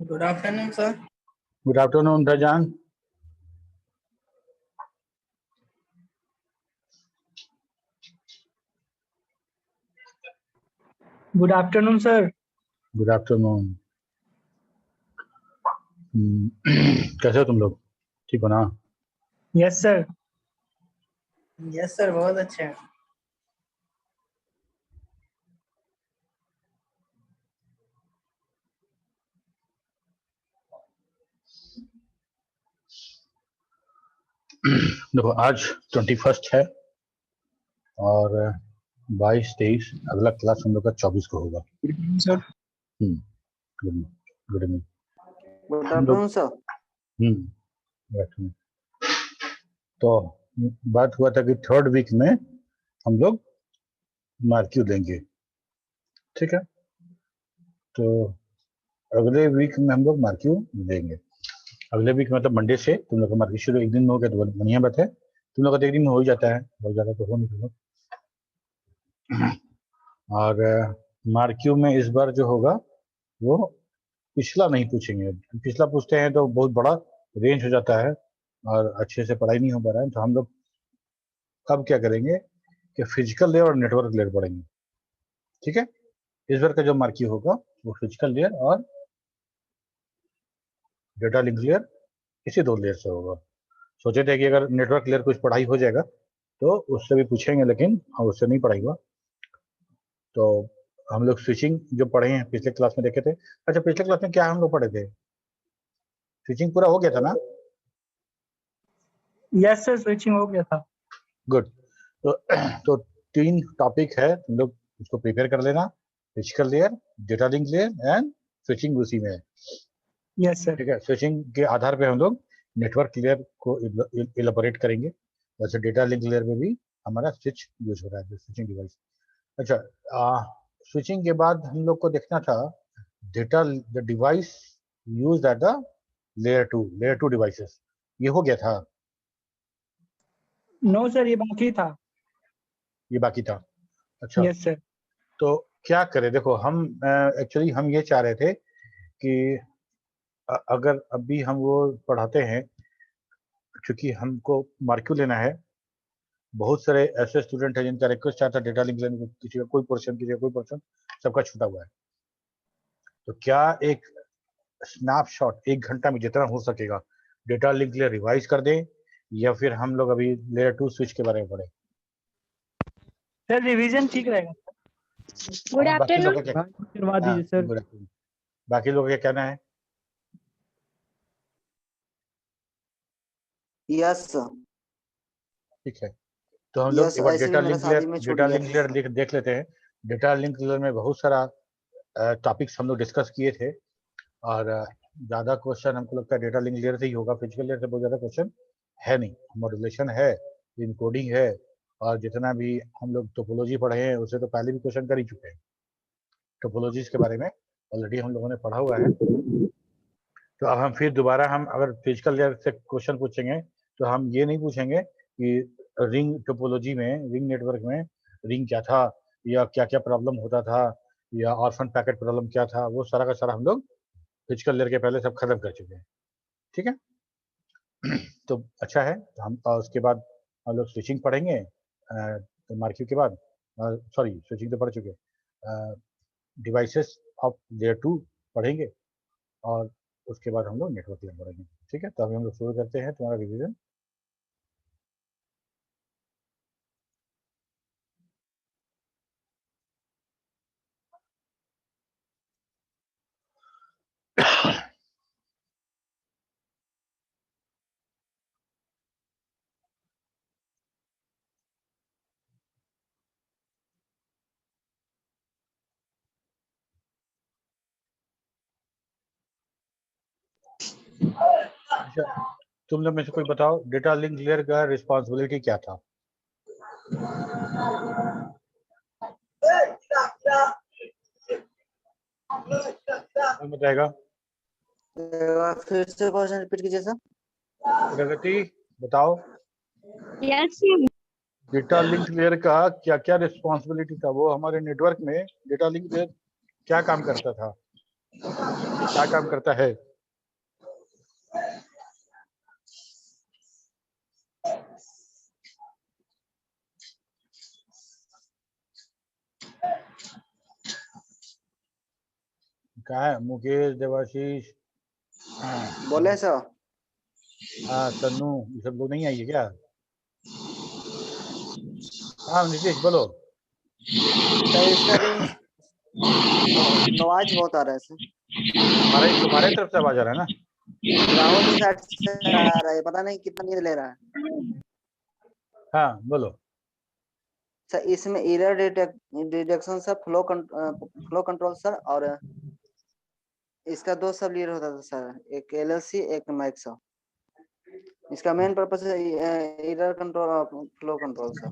Good afternoon, sir. Good afternoon, Rajan. Good afternoon, sir. Good afternoon. कैसे हो तुम लोग? ठीक हो ना? Yes, sir. Yes, sir. बहुत अच्छे हैं. देखो आज 21 है और 22-23 अगला क्लास हम लोग का 24 को होगा. Sir. Good evening. Good afternoon sir. Good afternoon. तो बात हुआ था कि थर्ड वीक में हम लोग मार्क्यू देंगे, ठीक है? तो अगले वीक में हम लोग मार्क्यू देंगे. अगले वीक मतलब मंडे से तुम लोग का मार्क्यू शुरू एक दिन में हो गया तो बढ़िया बात है. तुम लोग का एक दिन में हो ही जाता है, बहुत ज़्यादा तो हो नहीं तुम लोग. और मार्क्यू में इस बार जो होगा वो पिछला नहीं पूछेंगे. पिछला पूछते हैं तो बहुत बड़ा रेंज हो जाता है और अच्छे से पढ़ाई नहीं हो पा रहा है. तो हम लोग अब क्या करेंगे कि फिजिकल लेयर और नेटवर्क लेयर पढ़ेंगे, ठीक है? इस बार का जो मार्क्यू होगा वो फिजिकल लेयर और डेटा लिंक लेयर, इसी दो लेयर से होगा. सोचे थे कि अगर नेटवर्क लेयर कुछ पढ़ाई हो जाएगा तो उससे भी पूछेंगे, लेकिन उससे नहीं पढ़ाई हुआ. तो हम लोग स्विचिंग जो पढ़े हैं पिछले क्लास में देखे थे. अच्छा, पिछले क्लास में क्या हम लोग पढ़े थे? स्विचिंग पूरा हो गया था ना? Yes, sir. Switching हो गया था. गुड. तो 3 टॉपिक है, तुम लोग उसको प्रिपेयर कर लेना. Physical layer, data link layer and switching उसी में है, Yes, sir. ठीक है? स्विचिंग के आधार पे हम लोग नेटवर्क लेयर को इलेबोरेट करेंगे. वैसे डेटा लिंक लेयर में भी हमारा स्विच यूज हो रहा है, स्विचिंग डिवाइस. अच्छा, स्विचिंग के बाद हम लोग को देखना था data the device used at the layer 2 devices. ये हो गया था? No, sir. ये बाकी था. ये बाकी था. अच्छा. Yes, sir. तो क्या करें? देखो हम एक्चुअली हम ये चाह रहे थे कि अगर अभी हम वो पढ़ाते हैं, क्योंकि हमको मार्क्यू लेना है. बहुत सारे ऐसे स्टूडेंट हैं जिनका रिक्वेस्ट आता है डेटा लिंक लेने को, किसी का कोई पोर्शन, सबका छूटा हुआ है. तो क्या एक स्नैपशॉट 1 घंटा में जितना हो सकेगा डेटा लिंक लेयर रिवाइज कर दें, या फिर हम लोग अभी लेयर 2 स्विच के बारे में पढ़ें? Sir, रिवीजन ठीक रहेगा. गुड बाकी लोग आफ्टरनून. का क्या? करवा दीजिए सर. Good afternoon. बाकी लोग का क्या कहना है? Yes sir. ठीक है. तो हम लोग यस, एक बार ऐसे भी डेटा मेरा लिंक शादी में छूट गया था. लेयर देख लेते हैं. डेटा लिंक लेयर में बहुत सारा टॉपिक्स हम लोग डिस्कस किए थे और ज़्यादा क्वेश्चन हमको लगता है डेटा लिंक लेयर से ही होगा. फिजिकल लेयर से बहुत ज़्यादा क्वेश्चन है नहीं. मॉड्यूलेशन है, इनकोडिंग है, और जितना भी हम लोग टोपोलॉजी पढ़े हैं उससे तो पहले भी क्वेश्चन कर ही चुके हैं. टोपोलॉजीज के बारे में ऑलरेडी हम लोगों ने पढ़ा हुआ है. तो अब हम फिर दोबारा हम अगर फिजिकल लेयर से क्वेश्चन पूछेंगे तो हम ये नहीं पूछेंगे कि रिंग टोपोलॉजी में, रिंग नेटवर्क में रिंग क्या था, या क्या क्या प्रॉब्लम होता था, या ऑर्फन पैकेट प्रॉब्लम क्या था. वो सारा का सारा हम लोग फिजिकल लेयर के पहले सब खत्म कर चुके हैं, ठीक है? तो अच्छा है. तो हम उसके बाद हम लोग स्विचिंग पढ़ेंगे. तो मार्क्यू के बाद, सॉरी स्विचिंग तो पढ़ चुके. डिवाइसेस ऑफ लेयर 2 पढ़ेंगे और उसके बाद हम लोग नेटवर्क लेयर पढ़ेंगे, ठीक है? तो अभी हम लोग शुरू करते हैं तुम्हारा रिवीजन. अच्छा, तुम लोग में से कोई बताओ डेटा लिंक लेयर का रिस्पॉन्सिबिलिटी क्या था? कौन बताएगा? फिर से क्वेश्चन रिपीट कीजिए सर. प्रगति बताओ, यस. डेटा लिंक लेयर का क्या क्या रिस्पॉन्सिबिलिटी था? वो हमारे नेटवर्क में डेटा लिंक लेयर क्या काम करता था? क्या काम करता है? कहा है मुकेश, देवाशीष, बोले सर। हाँ तन्नू, ये सब लोग नहीं आई है क्या? हाँ नीतीश बोलो। सर इसका भी नवाज बहुत आ रहा है सर। तुम्हारे तरफ से आवाज आ रहा है ना? राहुल की साइड से आ रहा है, पता नहीं कितना नींद ले रहा है। हाँ बोलो। सर इसमें error detection sir, flow control sir, और इसका 2 सब लेयर होता था सर, एक एलएलसी एक मैक सर। इसका मेन पर्पस है एरर कंट्रोल और फ्लो कंट्रोल सर,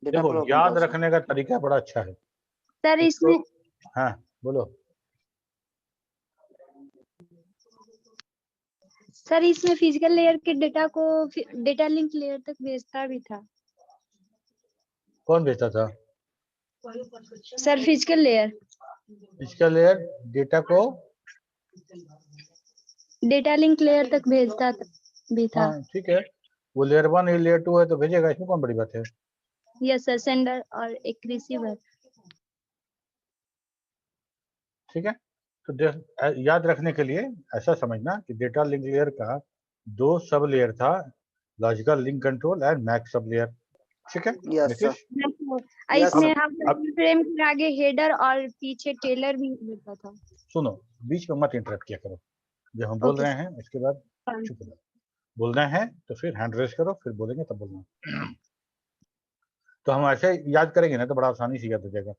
डेटा देखो फ्लो याद कंट्रोल सर। रखने का तरीका बड़ा अच्छा है। सर इसको इसमें हाँ बोलो। सर इसमें फिजिकल लेयर के डेटा को डेटा लिंक लेयर तक भेजता भी था। कौन भेजता था? सर फिजिकल लेयर इसका लेयर डेटा को डेटा लिंक लेयर तक भेजता भी था। हाँ ठीक है, वो लेयर 1 या लेयर 2 है तो भेजेगा, इसमें कौन बड़ी बात है? यस सर, सेंडर और एक रिसीवर। ठीक है, तो याद रखने के लिए ऐसा समझना कि डेटा लिंक लेयर का 2 सब लेयर था, logical link control and MAC sub layer. ठीक है यस सर। नीतीश? इसमें हम फ्रेम के आगे हेडर और पीछे टेलर भी होता था। सुनो, बीच में मत इंटरप्ट किया करो, जब हम बोल Okay, रहे हैं उसके बाद चुप रहो। बोलना है तो फिर हैंड रेस करो, फिर बोलेंगे तब बोलना। तो हम ऐसे याद करेंगे ना तो बड़ा आसानी से याद हो जाएगा।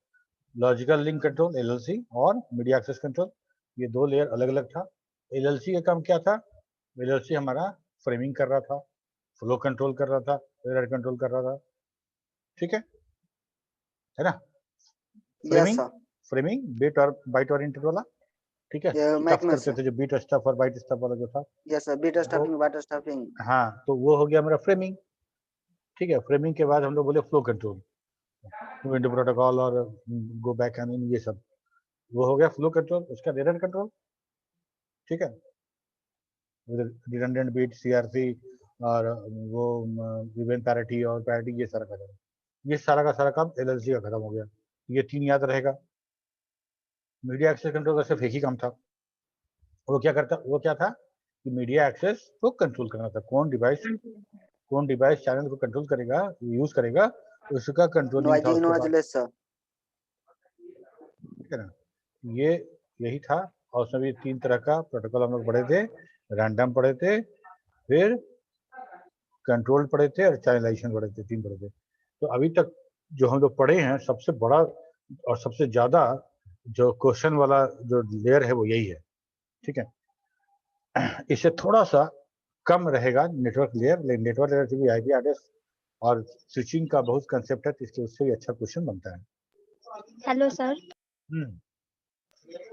लॉजिकल लिंक कंट्रोल एलएलसी और मीडिया एक्सेस कंट्रोल, ये 2 लेयर अलग अलग था। एलएलसी का काम क्या था? एलएलसी हमारा फ्रेमिंग कर रहा था, फ्लो कंट्रोल कर रहा था, एरर कंट्रोल कर रहा था। ठीक है ना? Yes sir. फ्रेमिंग बिट और बाइट ओरिएंटेड वाला, ठीक है, मैक स्टफ में करते थे जो बीट स्टफ और बाइट स्टफ वाला जो था। यस सर, बीटा स्टफिंग बाटा स्टफिंग। हाँ तो वो हो गया मेरा फ्रेमिंग। ठीक है, फ्रेमिंग के बाद हम लोग बोले फ्लो कंट्रोल, विंडो प्रोटोकॉल और गो बैक एंड ये सब, वो हो गया फ्लो कंट्रोल। उसका एरर कंट्रोल, ठीक है, रिडंडेंट बीट, सीआरसी और वो इवेंट पैरिटी और पैरिटी, ये सारा खत्म। ये सारा का सारा काम एलएलसी का खत्म हो गया। ये 3 याद रहेगा। मीडिया एक्सेस कंट्रोल का सिर्फ एक ही काम था। वो क्या था कि मीडिया एक्सेस को कंट्रोल करना था। कौन डिवाइस चैनल को कंट्रोल करेगा, यूज करेगा, उसका कंट्रोलिंग था उसके बाद। सर। ठीक है ना? ये यही था। और उसमें भी 3 तरह का प्रोटोकॉल हम लोग पढ़े थे, रैंडम पढ़े थे, फिर कंट्रोल पढ़े थे और चैनलाइजेशन पढ़े थे, 3 पढ़े थे। तो अभी तक जो हम लोग पढ़े हैं, सबसे बड़ा और सबसे ज्यादा जो क्वेश्चन वाला जो लेयर है वो यही है। ठीक है, इससे थोड़ा सा कम रहेगा नेटवर्क लेयर, लेकिन नेटवर्क लेयर से भी आईपी एड्रेस और स्विचिंग का बहुत कंसेप्ट है, तो इसके उससे भी अच्छा क्वेश्चन बनता है। Hello sir.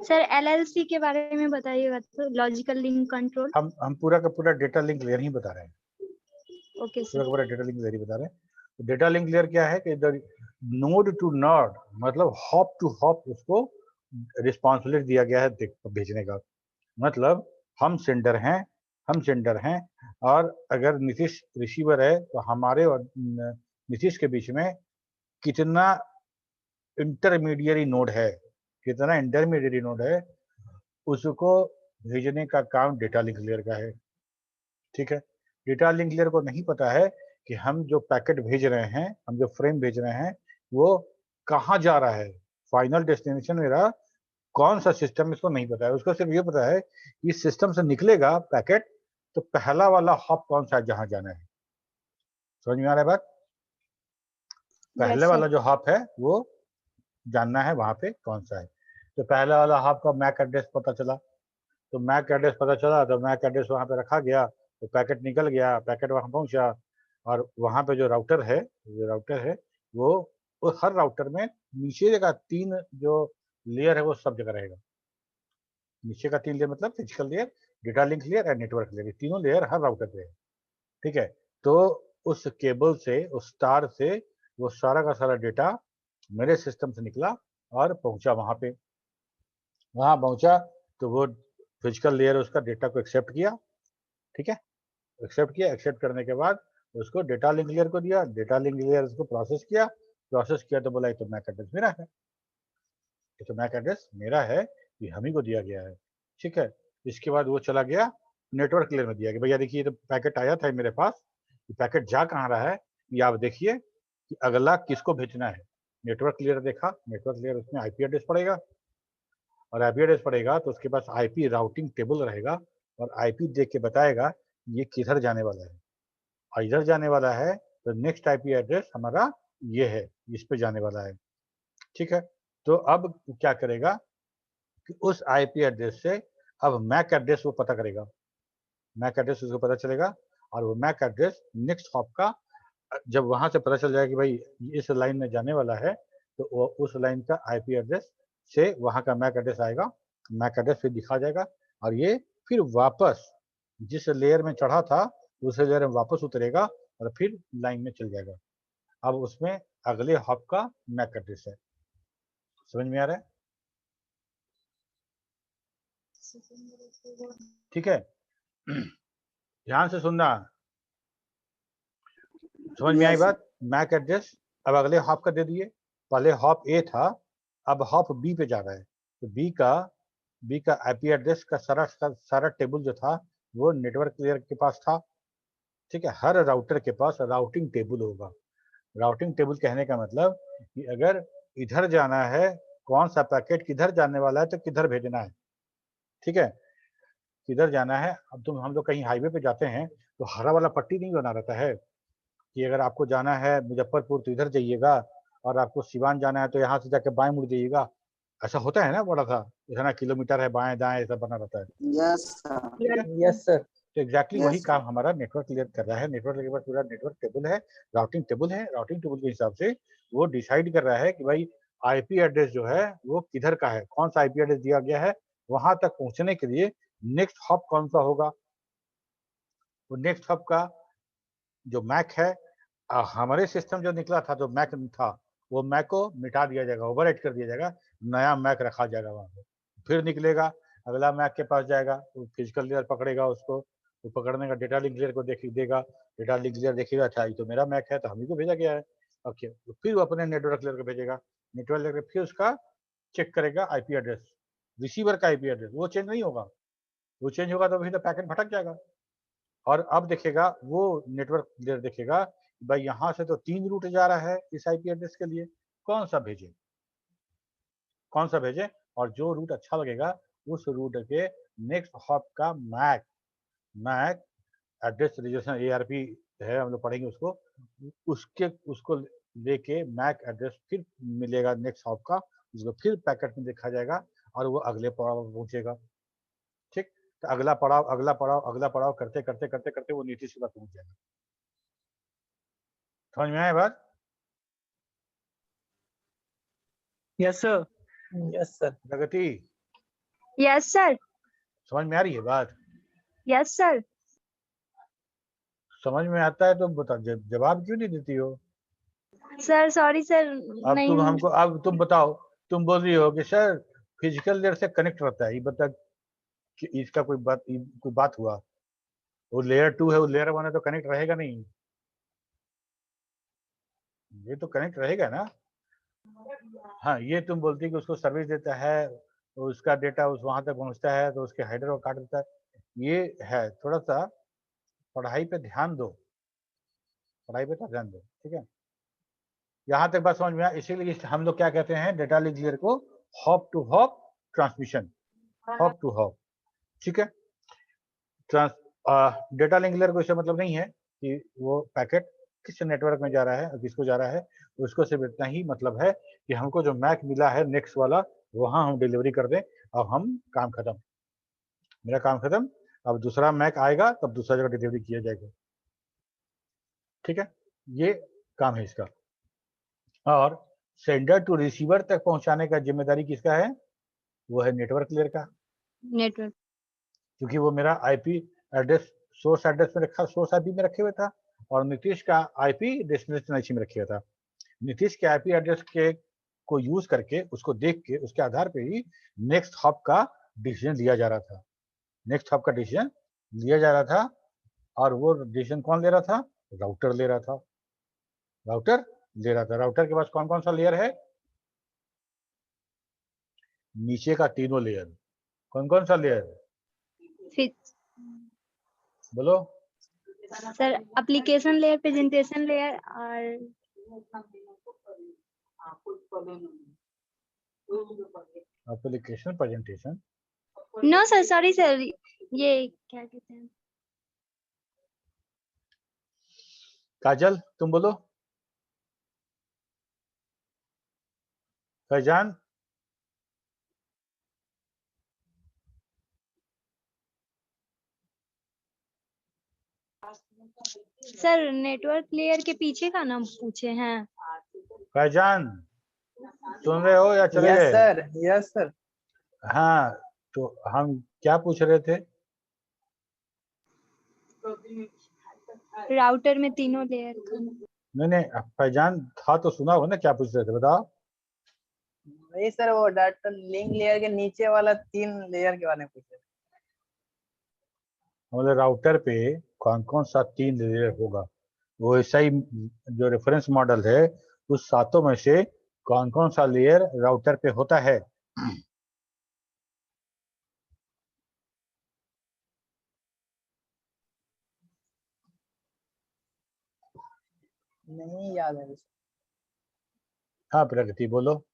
सर एलएलसी के बारे में बताइएगा, तो लॉजिकल लिंक कंट्रोल। हम पूरा का पूरा डेटा लिंक लेयर ही बता रहे हैं। ओके पूरा सर। का पूरा डेटा लिंक लेयर ही बता रहे हैं। तो डेटा लिंक लेयर क्या है कि नोड टू नोड, मतलब हॉप टू हॉप उसको रिस्पॉन्सिबिलिटी दिया गया है भेजने का। मतलब हम सेंडर हैं और अगर नीतीश रिसीवर है तो हमारे और नीतीश के बीच में कितना इंटरमीडिएरी नोड है, उसको भेजने का काम डेटा लिंक लेयर का है। ठीक है, डेटा लिंक लेयर को नहीं पता है कि हम जो पैकेट भेज रहे हैं, हम जो फ्रेम भेज रहे हैं, वो कहाँ जा रहा है, फाइनल डेस्टिनेशन मेरा कौन सा सिस्टम, इसको नहीं पता है। उसको सिर्फ ये पता है कि सिस्टम से निकलेगा पैकेट तो पहला वाला हॉप कौन सा है जहां जाना है। समझ में आ रहा है बात? पहले वाला जो हॉप है वो जानना है वहां पे कौन सा है। तो पहले वाला हॉप का मैक एड्रेस पता चला, तो मैक एड्रेस वहां पे रखा गया, तो पैकेट निकल गया, पैकेट वहां पहुंचा, और वहां पे जो राउटर है वो हर राउटर में नीचे का 3 जो लेयर है वो सब जगह रहेगा। नीचे का 3 लेयर मतलब physical layer, data link layer and network layer, तीनों लेयर हर राउटर पे है। ठीक है, तो उस केबल से, उस तार से वो सारा का सारा डेटा मेरे सिस्टम से निकला और पहुंचा वहां पे। वहां पहुंचा तो वो फिजिकल लेयर उसका डेटा को एक्सेप्ट किया, ठीक है, एक्सेप्ट किया, एक्सेप्ट करने के बाद उसको डेटा लिंक लेयर को दिया, डेटा लिंक लेयर उसको प्रोसेस किया तो बोला ये तो मैक एड्रेस मेरा है, ये तो मैक एड्रेस मेरा है, ये हम ही को दिया गया है, ठीक है। इसके बाद वो चला गया नेटवर्क लेयर में दिया कि भैया देखिए तो पैकेट आया था मेरे पास, ये पैकेट जा कहाँ रहा है, ये आप देखिए कि अगला किसको भेजना है। नेटवर्क लेयर देखा, नेटवर्क लेयर उसमें आईपी एड्रेस पड़ेगा, और आईपी एड्रेस पड़ेगा तो उसके पास आईपी राउटिंग टेबल रहेगा, और आईपी देख के बताएगा ये किधर जाने वाला है, और इधर जाने वाला है तो नेक्स्ट आईपी एड्रेस हमारा ये है, इस पे जाने वाला है, ठीक है। तो अब क्या करेगा कि उस आईपी एड्रेस से अब मैक एड्रेस वो पता करेगा, मैक एड्रेस उसको पता चलेगा, और वो मैक एड्रेस नेक्स्ट हॉप का जब वहां से पता चल जाएगा कि भाई इस लाइन में जाने वाला है, तो वो उस लाइन का आईपी एड्रेस से वहां का मैक एड्रेस आएगा, मैक एड्रेस फिर दिखा जाएगा, और ये फिर वापस जिस लेयर में चढ़ा था उस लेयर में वापस उतरेगा और फिर लाइन में चल जाएगा। अब उसमें अगले हॉप का मैक एड्रेस है। समझ में आ रहा है? ठीक है, ध्यान से सुनना, समझ में आई Yes, बात? मैक एड्रेस अब अगले हॉप का दे दिए, पहले हॉप ए था, अब हॉप बी पे जा रहा है, तो बी का आईपी एड्रेस का सारा टेबल जो था वो नेटवर्क लेयर के पास था, ठीक है। हर राउटर के पास राउटिंग टेबल होगा। राउटिंग टेबल कहने का मतलब कि अगर इधर जाना है, कौन सा पैकेट किधर जाने वाला है तो किधर भेजना है, ठीक है, किधर जाना है। अब हम लोग कहीं हाईवे पे जाते हैं तो हरा वाला पट्टी नहीं बना रहता है कि अगर आपको जाना है मुजफ्फरपुर तो इधर जाइएगा, और आपको सिवान जाना है तो यहाँ से जाके बाएं मुड़ जाइएगा, ऐसा होता है ना, बड़ा सा इतना किलोमीटर है बाएं दाएं ऐसा बना रहता है, yes, sir. ठीक है। Yes sir. तो एग्जैक्टली Yes, वही sir. काम हमारा नेटवर्क लेयर कर रहा है। नेटवर्क लेयर के पास पूरा नेटवर्क टेबल है, राउटिंग टेबल है, राउटिंग टेबल के हिसाब से वो डिसाइड कर रहा है कि भाई आईपी एड्रेस जो है वो किधर का है, कौन सा आईपी एड्रेस दिया गया है, वहां तक पहुंचने के लिए नेक्स्ट हॉप कौन सा होगा। वो नेक्स्ट हॉप का जो मैक है, हमारे सिस्टम जो निकला था, जो मैक था, वो मैक को मिटा दिया जाएगा, ओवरराइट कर दिया जाएगा, नया मैक रखा जाएगा वहां पे, फिर निकलेगा अगला मैक के पास जाएगा, वो फिजिकल लेयर पकड़ेगा उसको, वो पकड़ने का डेटा लिंक लेयर को देगा, डेटा लिंक लेयर देखेगा अच्छा ये तो मेरा मैक है तो हम ही को भेजा गया है, ओके, तो फिर वो अपने नेटवर्क लेयर को भेजेगा, नेटवर्क लेयर फिर उसका चेक करेगा आईपी एड्रेस, रिसीवर का आईपी एड्रेस वो चेंज नहीं होगा, वो चेंज होगा तो फिर तो पैकेट भटक जाएगा। और अब देखेगा वो नेटवर्क लेयर देखेगा भाई यहाँ से तो 3 रूट जा रहा है इस आईपी एड्रेस के लिए, कौन सा भेजे, और जो रूट अच्छा लगेगा उस रूट के नेक्स्ट हॉप का मैक एड्रेस रिजर्वेशन एआरपी है, हम लोग पढ़ेंगे उसको लेके मैक एड्रेस फिर मिलेगा नेक्स्ट हॉप का, उसको फिर पैकेट में देखा जाएगा और वो अगले पड़ाव पर पहुंचेगा, ठीक। तो अगला पड़ाव करते वो नीतीश के पास पहुंच जाएगा। समझ में आया बात? Yes sir. Yes sir. Pragati yes sir. समझ में आ रही है बात? Yes sir. समझ में आता है तो बता, जवाब क्यों नहीं देती हो? Sir sorry sir. अब नहीं तुम हमको, अब तुम बताओ, तुम बोल रही हो कि सर फिजिकल लेयर से कनेक्ट रहता है, ये बता कि इसका कोई बात हुआ, वो लेयर 2 है, वो लेयर 1 है तो कनेक्ट रहेगा नहीं, ये तो कनेक्ट रहेगा ना। हाँ, ये तुम बोलती कि उसको सर्विस देता है तो उसका डेटा उस वहां तक पहुंचता है तो उसके हेडर को काट देता है, ये है थोड़ा सा पढ़ाई पे ध्यान दो, ठीक है। यहाँ तक बात समझ में आया? इसीलिए हम लोग क्या कहते हैं डेटा लिंक लेयर को hop to hop transmission, hop to hop, ठीक है। डेटा लिंक लेयर को इससे मतलब नहीं है कि वो पैकेट किस नेटवर्क में जा रहा है और किसको जा रहा है, उसको सिर्फ इतना ही मतलब है कि हमको जो मैक मिला है नेक्स्ट वाला वहां हम डिलीवरी कर दें, अब हम काम खत्म, मेरा काम खत्म, अब दूसरा मैक आएगा तब दूसरा जगह डिलीवरी किया जाएगा, ठीक है। ये काम है इसका। और सेंडर टू रिसीवर तक पहुंचाने का जिम्मेदारी किसका है? वो है नेटवर्क लेयर का, नेटवर्क, क्योंकि वो मेरा आईपी एड्रेस सोर्स एड्रेस में रखा, सोर्स आईपी में रखे हुए था, और नीतीश का आईपी डेस्टिनेशन आईपी में रखे हुआ था। नीतीश के आईपी एड्रेस के को यूज करके, उसको देख के, उसके आधार पे ही नेक्स्ट हॉप का डिसीजन लिया जा रहा था। नेक्स्ट हॉप का डिसीजन लिया जा रहा था, और वो डिसीजन कौन ले रहा था? राउटर ले रहा था। राउटर के पास कौन कौन सा लेयर है? नीचे का तीनों लेयर। कौन कौन सा लेयर? फिर बोलो। Sir application layer, presentation layer और application, presentation. No sir, sorry sir, ये क्या कहते हैं? काजल तुम बोलो। फैजान। सर नेटवर्क लेयर के पीछे का नाम पूछे हैं। फैजान सुन रहे हो या चले यस गए? Sir, yes sir. हाँ, तो हम क्या पूछ रहे थे? राउटर में तीनों लेयर का। नहीं, फैजान था तो सुना हो ना, क्या पूछ रहे थे बताओ। वही सर, वो डाटा लिंक लेयर के नीचे वाला 3 लेयर के बारे में पूछ रहे थे। मतलब राउटर पे कौन कौन सा 3 लेयर होगा, वो ऐसा ही जो रेफरेंस मॉडल है उस सातों में से कौन कौन सा लेयर राउटर पे होता है। नहीं याद है। हाँ प्रगति बोलो।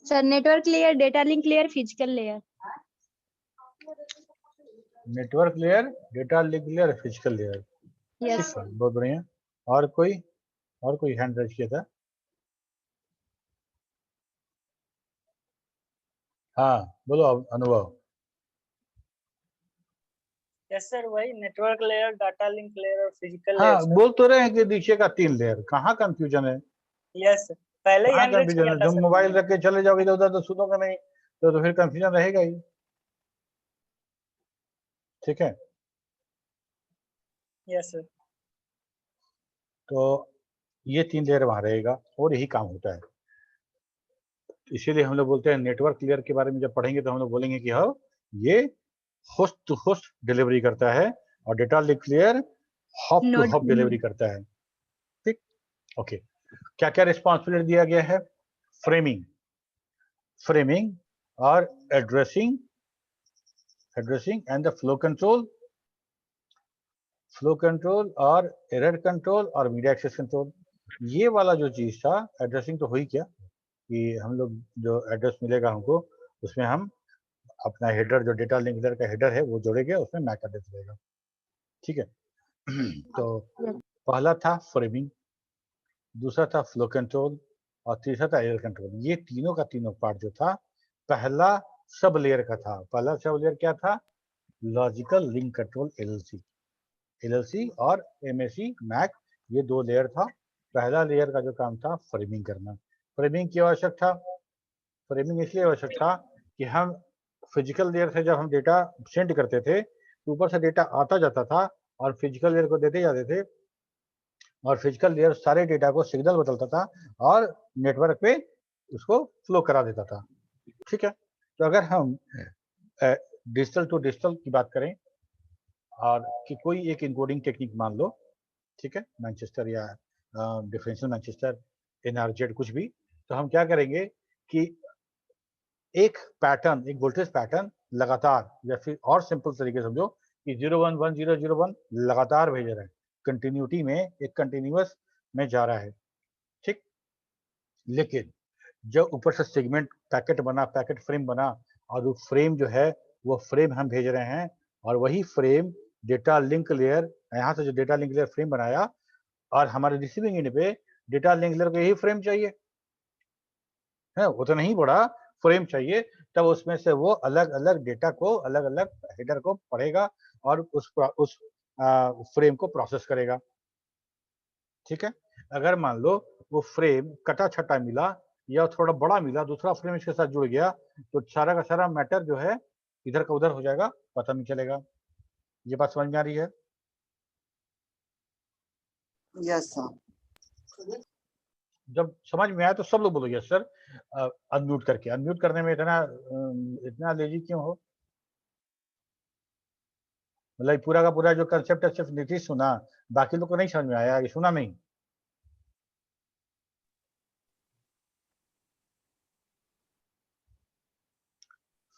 Sir network layer, data link layer, physical layer. Network layer, data link layer, physical layer. Yes ठीक है, बहुत बढ़िया। और कोई हैंड रेज किया था? हाँ बोलो अनुभव। यस सर, वही network layer, data link layer और फिजिकल हाँ लेयर। बोल तो रहे हैं कि नीचे का 3 लेयर। कहाँ कंफ्यूजन है? यस, पहले ही कहाँ हैंड रेज कंफ्यूजन किया है? था तुम सर। मोबाइल रख के चले जाओगे इधर उधर तो सुनोगे नहीं, तो फिर कंफ्यूजन रहेगा ही। ठीक है, यस सर। तो ये 3 लेयर वहां रहेगा और यही काम होता है। इसीलिए हम लोग बोलते हैं नेटवर्क लेयर के बारे में जब पढ़ेंगे तो हम लोग बोलेंगे कि हाँ ये होस्ट टू होस्ट डिलीवरी करता है, और data link layer hop to node. Hop delivery करता है। ठीक, ओके। क्या क्या रिस्पॉन्सिबिलिटी दिया गया है? फ्रेमिंग और addressing and the flow control और एरर कंट्रोल और मीडिया एक्सेस कंट्रोल। ये वाला जो चीज था, एड्रेसिंग तो हुई क्या कि हम लोग जो एड्रेस मिलेगा हमको उसमें हम अपना हेडर, जो डेटा लिंक लेयर का हेडर है वो जोड़ेंगे, उसमें मैक एड्रेस रहेगा। ठीक है। तो पहला था फ्रेमिंग, दूसरा था फ्लो कंट्रोल और तीसरा था एरर कंट्रोल। ये तीनों का तीनों पार्ट जो था पहला सब लेयर का था। पहला सब लेयर क्या था? लॉजिकल लिंक कंट्रोल, एलएलसी और एमएसी मैक, ये 2 लेयर था। पहला लेयर का जो काम था फ्रेमिंग करना। फ्रेमिंग क्यों आवश्यक था? फ्रेमिंग इसलिए आवश्यक था कि हम फिजिकल लेयर से जब हम डेटा सेंड करते थे तो ऊपर से डेटा आता जाता था और फिजिकल लेयर को देते जाते थे, और फिजिकल लेयर सारे डेटा को सिग्नल बदलता था और नेटवर्क पे उसको फ्लो करा देता था। ठीक है, तो अगर हम डिजिटल टू डिजिटल की बात करें और कि कोई एक इनकोडिंग टेक्निक मान लो, ठीक है, मैनचेस्टर या डिफरेंशियल मैनचेस्टर, एनआरजेड कुछ भी, तो हम क्या करेंगे कि एक पैटर्न, एक वोल्टेज पैटर्न लगातार, या फिर और सिंपल तरीके समझो कि 011001 लगातार भेज रहा है, कंटिन्यूटी में, एक कंटिन्यूअस में जा रहा है। ठीक, लेकिन जब ऊपर से सेगमेंट पैकेट बना, पैकेट फ्रेम बना, और वो फ्रेम जो है वो फ्रेम हम भेज रहे हैं, और वही फ्रेम डेटा लिंक लेयर, यहाँ से जो डेटा लिंक लेयर फ्रेम बनाया, और हमारे रिसीविंग एंड पे डेटा लिंक लेयर को यही फ्रेम चाहिए है, वो तो नहीं बड़ा फ्रेम चाहिए, तब उसमें से वो अलग अलग डेटा को, अलग अलग हेडर को पढ़ेगा और उस फ्रेम को प्रोसेस करेगा। ठीक है, अगर मान लो वो फ्रेम कटा छटा मिला या थोड़ा बड़ा मिला, दूसरा फ्रेम इसके साथ जुड़ गया, तो सारा का सारा मैटर जो है इधर का उधर हो जाएगा, पता नहीं चलेगा। ये बात समझ में आ रही है? Yes sir. जब समझ में आया तो सब लोग बोलो यस सर। अनम्यूट करके, अनम्यूट करने में इतना लेजी क्यों हो? मतलब ये पूरा का पूरा जो कंसेप्ट है सिर्फ नीतीश सुना, बाकी लोग को नहीं समझ में आया, ये सुना नहीं।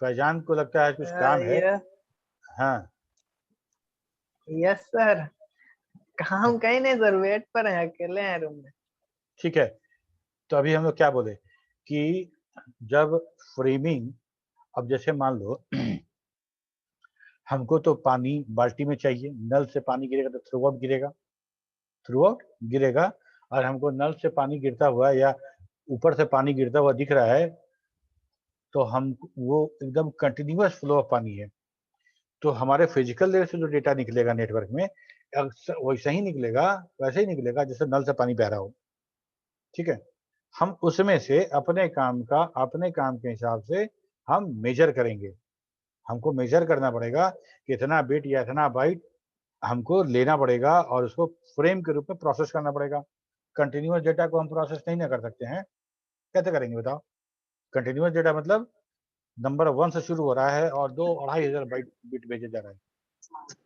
फैजान को लगता है कुछ काम है। हाँ यस सर, काम कहीं नहीं सर, वेट पर है, अकेले हैं रूम में। ठीक है, तो अभी हम लोग क्या बोले कि जब फ्रेमिंग, अब जैसे मान लो हमको तो पानी बाल्टी में चाहिए, नल से पानी गिरेगा तो थ्रू आउट गिरेगा, थ्रू आउट गिरेगा, और हमको नल से पानी गिरता हुआ या ऊपर से पानी गिरता हुआ दिख रहा है, तो हम वो एकदम कंटिन्यूअस फ्लो ऑफ पानी है। तो हमारे फिजिकल लेयर से जो डेटा निकलेगा नेटवर्क में वैसे ही निकलेगा, वैसे ही निकलेगा जैसे नल से पानी बह रहा हो। ठीक है, हम उसमें से अपने काम के हिसाब से हम मेजर करेंगे। हमको मेजर करना पड़ेगा कि इतना बिट या इतना बाइट हमको लेना पड़ेगा और उसको फ्रेम के रूप में प्रोसेस करना पड़ेगा। कंटिन्यूअस डेटा को हम प्रोसेस नहीं ना कर सकते हैं, कैसे करेंगे बताओ? कंटिन्यूअस डेटा मतलब नंबर 1 से शुरू हो रहा है और 2-2,500 बाइट बिट भेजा जा रहा है,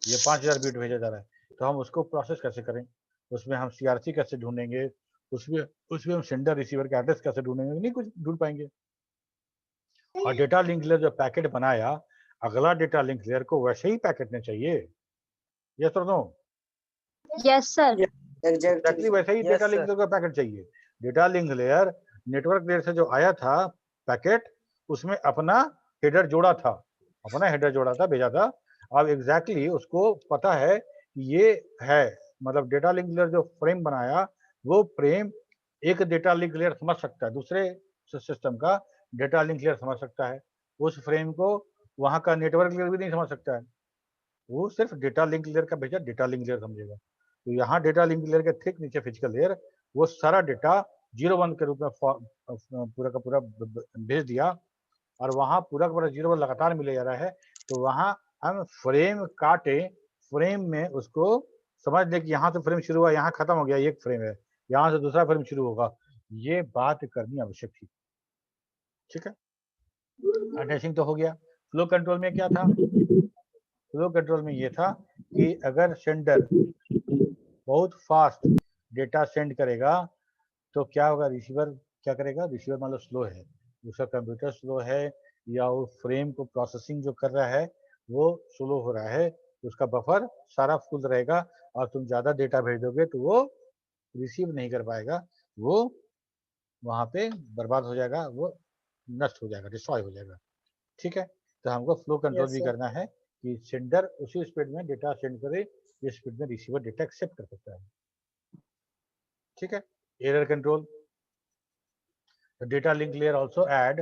ये 5,000 बिट भेजा जा रहा है, तो हम उसको प्रोसेस कैसे करें? उसमें हम सीआरसी कैसे ढूंढेंगे? उसमें हम सेंडर रिसीवर का एड्रेस कैसे ढूंढेंगे? नहीं कुछ ढूंढ पाएंगे। और डेटा लिंक लेयर जो पैकेट बनाया, अगला डेटा लिंक लेयर को वैसे ही पैकेट ने चाहिए, यस और नो? Yes sir. एग्जैक्टली वैसे ही डेटा लिंक लेयर का पैकेट चाहिए। Data link layer network layer से जो आया था पैकेट, उसमें अपना हेडर जोड़ा था, भेजा था। अब एग्जैक्टली उसको पता है कि ये है, मतलब डेटा लिंक लेयर जो फ्रेम बनाया, वो फ्रेम एक डेटा लिंक लेयर समझ सकता है, दूसरे सिस्टम का डेटा लिंक लेयर समझ सकता है। उस फ्रेम को वहां का नेटवर्क लेयर भी नहीं समझ सकता है, वो सिर्फ डेटा लिंक लेयर का भेजा डेटा लिंक लेयर समझेगा। तो यहाँ डेटा लिंक लेयर के ठीक नीचे फिजिकल लेयर, वो सारा डेटा 0-1 के रूप में पूरा का पूरा भेज दिया, और वहां पूरा का पूरा 0-1 लगातार मिले जा रहा है। तो वहां हम फ्रेम काटे, फ्रेम में उसको समझ ले कि यहाँ से फ्रेम शुरू हुआ, यहाँ खत्म हो गया, एक फ्रेम है, यहाँ से दूसरा फ्रेम शुरू होगा, ये बात करनी आवश्यक थी। ठीक है, अटैचिंग तो हो गया। फ्लो कंट्रोल में क्या था? फ्लो कंट्रोल में ये था कि अगर सेंडर बहुत फास्ट डेटा सेंड करेगा तो क्या होगा, रिसीवर क्या करेगा? रिसीवर मान लो स्लो है, उसका कंप्यूटर स्लो है, या वो फ्रेम को प्रोसेसिंग जो कर रहा है वो स्लो हो रहा है, तो उसका बफर सारा फुल रहेगा, और तुम ज़्यादा डेटा भेज दोगे तो वो रिसीव नहीं कर पाएगा, वो वहाँ पे बर्बाद हो जाएगा, वो नष्ट हो जाएगा, डिस्ट्रॉय हो जाएगा। ठीक है, तो हमको फ्लो कंट्रोल भी करना है कि सेंडर उसी स्पीड में डेटा सेंड करे जिस स्पीड में रिसीवर डेटा एक्सेप्ट कर सकता है। ठीक है, error control. The data link layer also add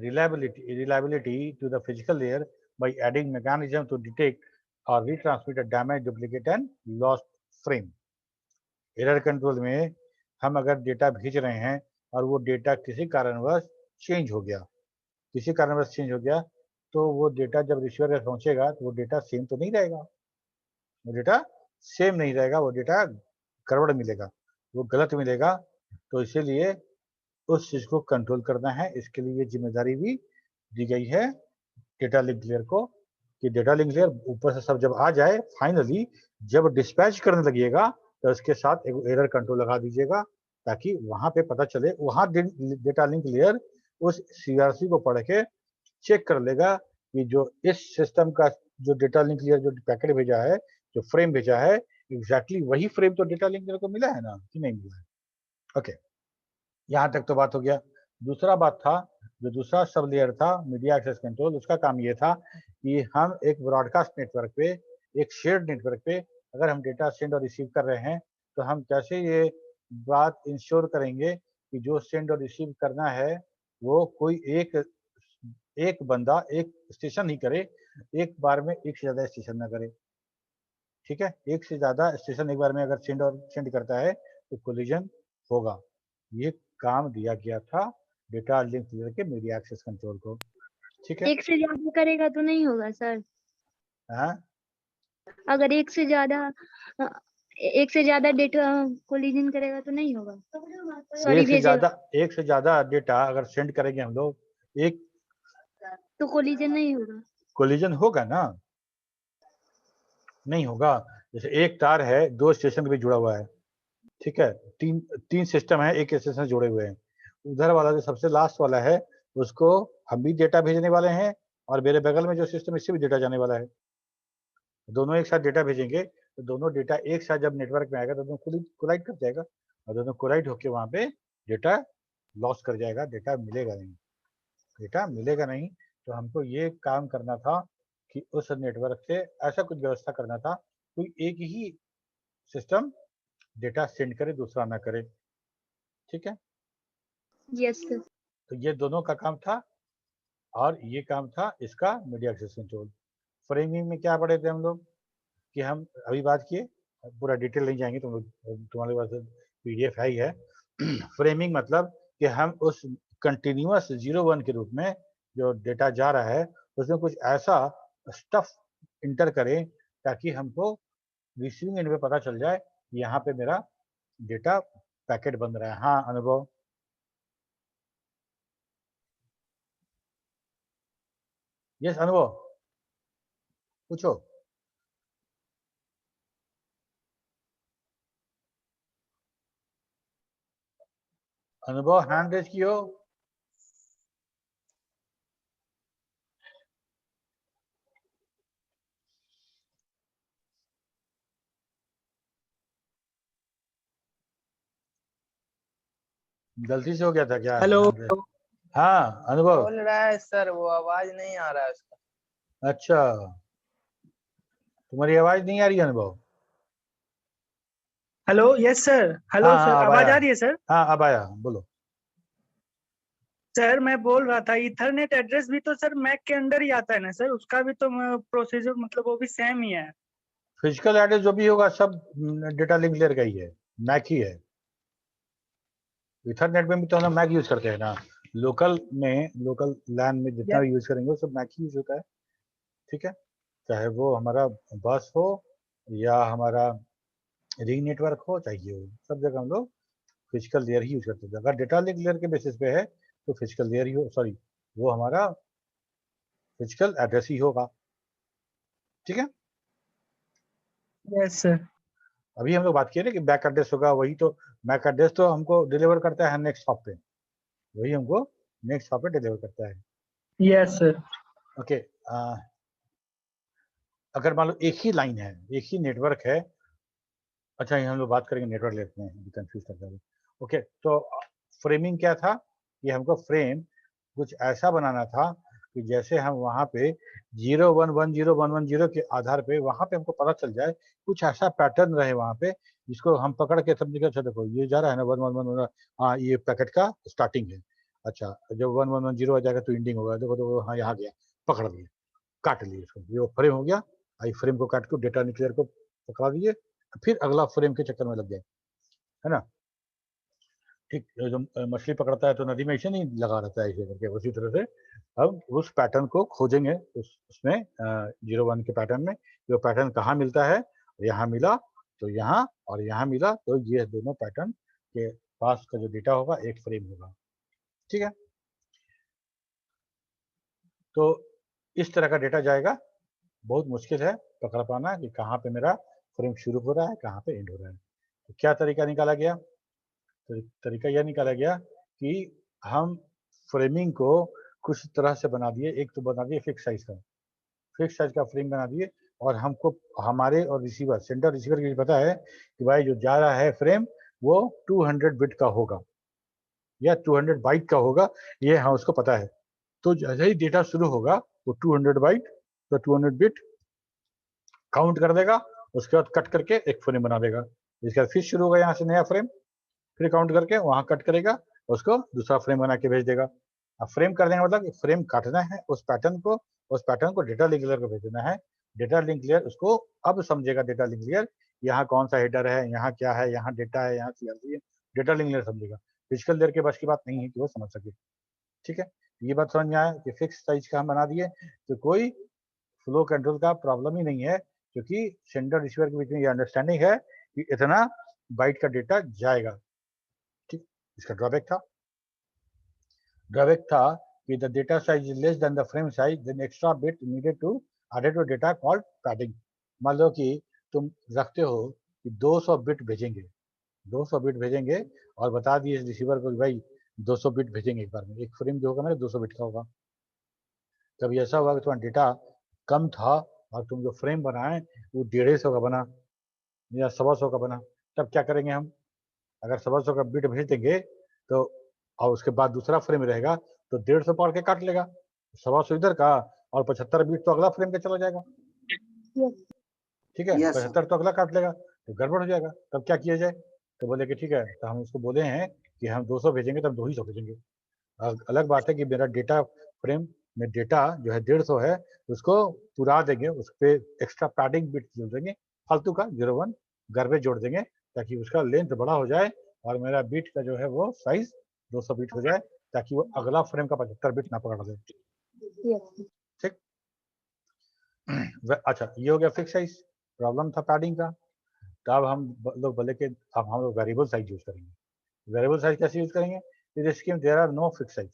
reliability to the physical layer by adding mechanism to detect or retransmit a damaged, duplicate and lost frame. Error control में हम अगर data भेज रहे हैं और वो डेटा किसी कारणवश चेंज हो गया, तो वो डेटा जब रिसीवर तक पहुंचेगा तो वो डेटा सेम तो नहीं रहेगा, वो डेटा गड़बड़ मिलेगा, वो गलत मिलेगा। तो इसीलिए उस चीज को कंट्रोल करना है, इसके लिए जिम्मेदारी भी दी गई है डेटा लिंक लेयर को, कि डेटा लिंक लेयर ऊपर से सब जब आ जाए, फाइनली जब डिस्पैच करने लगिएगा तो इसके साथ एक एरर कंट्रोल लगा दीजिएगा, ताकि वहां पे पता चले, वहां डेटा लिंक लेयर उस सीआरसी को पढ़ के चेक कर लेगा कि जो इस सिस्टम का जो डेटा लिंक लेयर जो पैकेट भेजा है, जो फ्रेम भेजा है, एग्जैक्टली वही फ्रेम तो डेटा लिंक लेयर को मिला है ना, कि नहीं मिला है। ओके, यहाँ तक तो बात हो गया। दूसरा बात था, जो दूसरा सब लेयर था मीडिया एक्सेस कंट्रोल, उसका काम ये था कि हम एक ब्रॉडकास्ट नेटवर्क पे, एक शेयर्ड नेटवर्क पे अगर हम डेटा सेंड और रिसीव कर रहे हैं, तो हम कैसे ये बात इंश्योर करेंगे कि जो सेंड और रिसीव करना है वो कोई एक बंदा एक स्टेशन ही करे, एक बार में एक से ज्यादा स्टेशन ना करे। ठीक है, एक से ज्यादा स्टेशन एक बार में अगर सेंड करता है तो कोलिजन होगा। ये काम दिया गया था डेटा लिंक लेयर के मीडिया एक्सेस कंट्रोल को। ठीक है, एक से ज्यादा करेगा तो नहीं होगा सर? हाँ, अगर एक से ज्यादा डेटा कोलिजन करेगा तो नहीं होगा? सॉरी, एक से ज्यादा डेटा अगर सेंड करेंगे हम लोग, एक तो कोलिजन नहीं होगा? कोलिजन होगा ना। नहीं होगा। जैसे एक तार है, 2 स्टेशन के बीच जुड़ा हुआ है, ठीक है, तीन सिस्टम है एक स्टेशन से जुड़े हुए हैं। उधर वाला जो सबसे लास्ट वाला है उसको हम भी डेटा भेजने वाले हैं और मेरे बगल में जो सिस्टम इससे भी डेटा जाने वाला है, दोनों एक साथ डेटा भेजेंगे तो दोनों डेटा एक साथ जब नेटवर्क में आएगा तो दोनों कोलाइड कर जाएगा और दोनों कोलाइड होके वहां पे डेटा लॉस कर जाएगा, डेटा मिलेगा नहीं। तो हमको ये काम करना था कि उस नेटवर्क से ऐसा कुछ व्यवस्था करना था, कोई एक ही सिस्टम डेटा सेंड करे, दूसरा ना करे, ठीक है। Yes sir. तो ये दोनों का काम था और ये काम था इसका मीडिया एक्सेस कंट्रोल। फ्रेमिंग में क्या पढ़े थे हम लोग कि हम अभी बात किए, पूरा डिटेल नहीं जाएंगे, तुम्हारे पास पीडीएफ है ही है। फ्रेमिंग मतलब कि हम उस कंटिन्यूअस 0-1 के रूप में जो डेटा जा रहा है उसमें कुछ ऐसा स्टफ इंटर करें ताकि हमको रिसीविंग एंड पे पता चल जाए यहाँ पे मेरा डेटा पैकेट बन रहा है। हाँ अनुभव। यस अनुभव पूछो। अनुभव हैंड रेज कियो। गलती से हो गया था क्या? हेलो। हाँ अनुभव। बोल रहा है सर, वो आवाज नहीं आ रहा है उसका। अच्छा, तुम्हारी आवाज नहीं आ रही अनुभव? हेलो। Yes sir. हेलो हाँ सर, हाँ अब आवाज आया। आ रही है सर? हाँ अब आया, बोलो। सर मैं बोल रहा था इथरनेट एड्रेस भी तो सर मैक के अंदर ही आता है ना सर, उसका भी तो प्रोसीजर मतलब वो भी सेम ही है। फिजिकल एड्रेस जो भी होगा सब डेटा लिंक लेयर का ही है, मैक ही है। इथरनेट में भी तो हम मैक यूज करते हैं ना, लोकल लैन में जितना भी यूज करेंगे वो सब मैक ही यूज होता है, ठीक है। चाहे वो हमारा बस हो या हमारा रिंग नेटवर्क हो, चाहिए हो, सब जगह हम लोग फिजिकल लेयर ही यूज करते हैं। अगर डेटा लिंक लेयर के बेसिस पे है तो फिजिकल लेयर ही हो, सॉरी वो हमारा फिजिकल एड्रेस ही होगा, ठीक है। Yes sir. अभी हम लोग बात किए ना कि बैक एड्रेस होगा, वही तो मैक एड्रेस तो हमको डिलीवर करता है नेक्स्ट हॉप पे, वही हमको नेक्स्ट हॉप पे डिलीवर करता है। Yes sir. ओके, अगर मान लो एक ही लाइन है, एक ही नेटवर्क है, अच्छा ये हम लोग बात करेंगे नेटवर्क लेते हैं, कंफ्यूज करता है। ओके, तो फ्रेमिंग क्या था? ये हमको फ्रेम कुछ ऐसा बनाना था कि जैसे हम वहाँ पे 0-1-1-0-1-1-0 के आधार पे वहाँ पे हमको पता चल जाए, कुछ ऐसा पैटर्न रहे वहाँ पे जिसको हम पकड़ के समझेंगे, अच्छा देखो ये जा रहा है ना 1-1-1-1, हाँ ये पैकेट का स्टार्टिंग है, अच्छा जब 1-1-1-0 आ जाएगा तो एंडिंग होगा, देखो देखो हाँ यहाँ गया, पकड़ लिए, काट लिए इसको, ये फ्रेम हो गया। आई फ्रेम को काट के डेटा निकलेयर को पकड़ा दिए, फिर अगला फ्रेम के चक्कर में लग गए, है ना। ठीक, जो मछली पकड़ता है तो नदी में ऐसे नहीं लगा रहता है ऐसे करके, उसी तरह से अब उस पैटर्न को खोजेंगे उसमें 0-1 के पैटर्न में, जो पैटर्न कहाँ मिलता है, यहाँ मिला तो यहाँ और यहाँ मिला तो ये दोनों पैटर्न के पास का जो डेटा होगा एक फ्रेम होगा, ठीक है। तो इस तरह का डेटा जाएगा, बहुत मुश्किल है पकड़ पाना कि कहाँ पे मेरा फ्रेम शुरू हो रहा है, कहाँ पे एंड हो रहा है। तो क्या तरीका निकाला गया? तो तरीका यह निकाला गया कि हम फ्रेमिंग को कुछ तरह से बना दिए, एक तो बना दिए फिक्स साइज का फ्रेम बना दिए, और हमको हमारे और रिसीवर सेंडर रिसीवर के लिए पता है कि भाई जो जा रहा है फ्रेम वो 200 बिट का होगा या 200 बाइट का होगा, ये हाँ उसको पता है। तो जैसे ही डेटा शुरू होगा वो 200 बाइट तो 200 बिट काउंट कर देगा, उसके बाद कट करके एक फ्रेम बना देगा, इसके बाद फिर शुरू होगा यहाँ से नया फ्रेम, फिर काउंट करके वहां कट करेगा, उसको दूसरा फ्रेम बना के भेज देगा। अब फ्रेम करने का मतलब फ्रेम काटना है, उस पैटर्न को डेटा लिंक लेयर को भेज देना है, डेटा लिंक लेयर उसको अब समझेगा, डेटा लिंक लेयर यहाँ कौन सा हेडर है, यहाँ क्या है, यहाँ डेटा है, यहाँ सीआरसी है, डेटा लिंक लेयर समझेगा। फिजिकल लेयर के बस की बात नहीं है कि वो समझ सके, ठीक है। ये बात समझ में आया कि फिक्स साइज का हम बना दिए तो कोई फ्लो कंट्रोल का प्रॉब्लम ही नहीं है, क्योंकि सेंडर रिसीवर के बीच में ये अंडरस्टैंडिंग है कि इतना बाइट का डेटा जाएगा, ठीक। इसका ड्रॉबैक था कि the data size is less than the frame size, then extra bit needed to added to data called padding, मान लो कि तुम रखते हो कि 200 बिट भेजेंगे, 200 बिट भेजेंगे और बता दिए रिसीवर को कि भाई 200 बिट भेजेंगे एक बार में, एक फ्रेम जो होगा मेरा 200 बिट का होगा। कभी ऐसा हुआ कि तुम्हारा डेटा कम था और तुम जो फ्रेम बनाए वो 150 का बना या 125 का बना, तब क्या करेंगे हम? अगर 125 का बिट भेज देंगे तो और उसके बाद दूसरा फ्रेम रहेगा तो 150 पकड़ के काट लेगा, 125 इधर का और 75 बिट तो अगला फ्रेम का चला जाएगा। ठीक है, Yes, 75 तो अगला काट लेगा, तो गड़बड़ हो जाएगा। तब क्या किया जाए? तो बोले कि ठीक है, तो हम उसको बोले हैं कि हम 200 भेजेंगे तब 200 भेजेंगे। अलग बात है कि मेरा डेटा फ्रेम में डेटा जो है 150 है, उसको पुरा देंगे, उस पर एक्स्ट्रा पैडिंग बिट जोड़ देंगे, फालतू का 01 गार्बेज जोड़ देंगे ताकि उसका लेंथ बड़ा हो जाए और मेरा बिट का जो है वो साइज 200 बिट हो जाए, ताकि वो अगला फ्रेम का 75 बिट ना पकड़ दे। ठीक। अच्छा, ये हो गया फिक्स साइज, प्रॉब्लम था पैडिंग का। तो अब हम लोग बोले कि अब हम लोग वेरिएबल साइज यूज करेंगे। वेरिएबल साइज कैसे यूज करेंगे? इस scheme there are no fix size,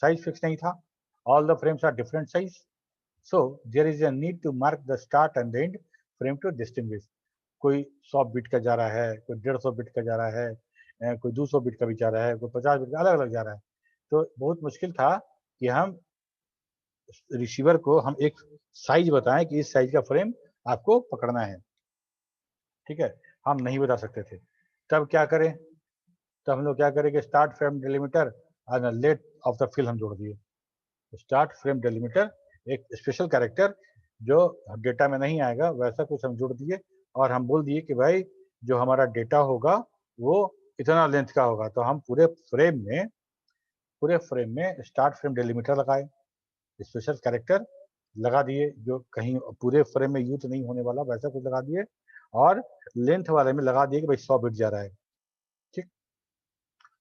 size fix नहीं था, all the frames are different size, so there is a need to mark the start and end frame to distinguish. कोई 100 bit का जा रहा है, कोई 150 बिट का जा रहा है, कोई 200 बिट का भी जा रहा है, कोई 50 बिट का, अलग अलग जा रहा है। तो बहुत मुश्किल था कि हम रिसीवर को हम एक साइज बताएं कि इस साइज का फ्रेम आपको पकड़ना है। ठीक है, हम नहीं बता सकते थे। तब क्या करें? तो हम लोग क्या करें कि स्टार्ट फ्रेम डिलीमीटर और लेट ऑफ द फिल हम जोड़ दिए। स्टार्ट फ्रेम डिलीमीटर एक स्पेशल कैरेक्टर जो डेटा में नहीं आएगा, वैसा कुछ हम जोड़ दिए और हम बोल दिए कि भाई जो हमारा डेटा होगा वो इतना लेंथ का होगा। तो हम पूरे फ्रेम में स्टार्ट फ्रेम डिलीमीटर लगाए, स्पेशल कैरेक्टर लगा दिए जो कहीं पूरे फ्रेम में यूज नहीं होने वाला, वैसा कुछ लगा दिए, और लेंथ वाले में लगा दिए कि भाई 100 बिट जा रहा है। ठीक,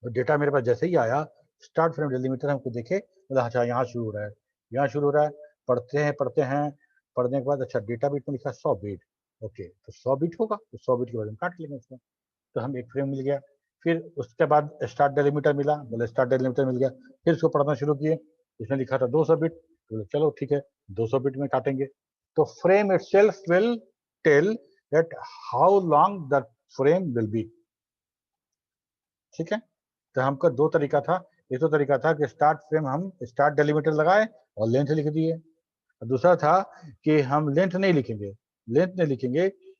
तो डेटा मेरे पास जैसे ही आया, स्टार्ट फ्रेम डिलीमीटर हमको देखे, बोला अच्छा यहाँ शुरू हो रहा है, यहाँ शुरू हो रहा है। पढ़ते हैं पढ़ने के बाद अच्छा डेटा बिट में लिखा 100 बिट, ओके तो 100 बिट होगा, तो 100 बिट के बाद हम काट लेंगे उसको। तो हम एक फ्रेम मिल गया। फिर उसके बाद स्टार्ट डिलीमीटर मिला, बोले स्टार्ट डिलीमीटर मिल गया, फिर उसको पढ़ना शुरू किए, इसमें लिखा था 200 बिट, तो चलो ठीक है 200 बिट में काटेंगे। तो frame itself will tell that how long the frame will be. ठीक है, तो हमका दो तरीका था। एक तो तरीका था कि स्टार्ट फ्रेम हम स्टार्ट डिलीमीटर लगाए और लेंथ लिख दिए, और दूसरा था कि हम लेंथ नहीं लिखेंगे,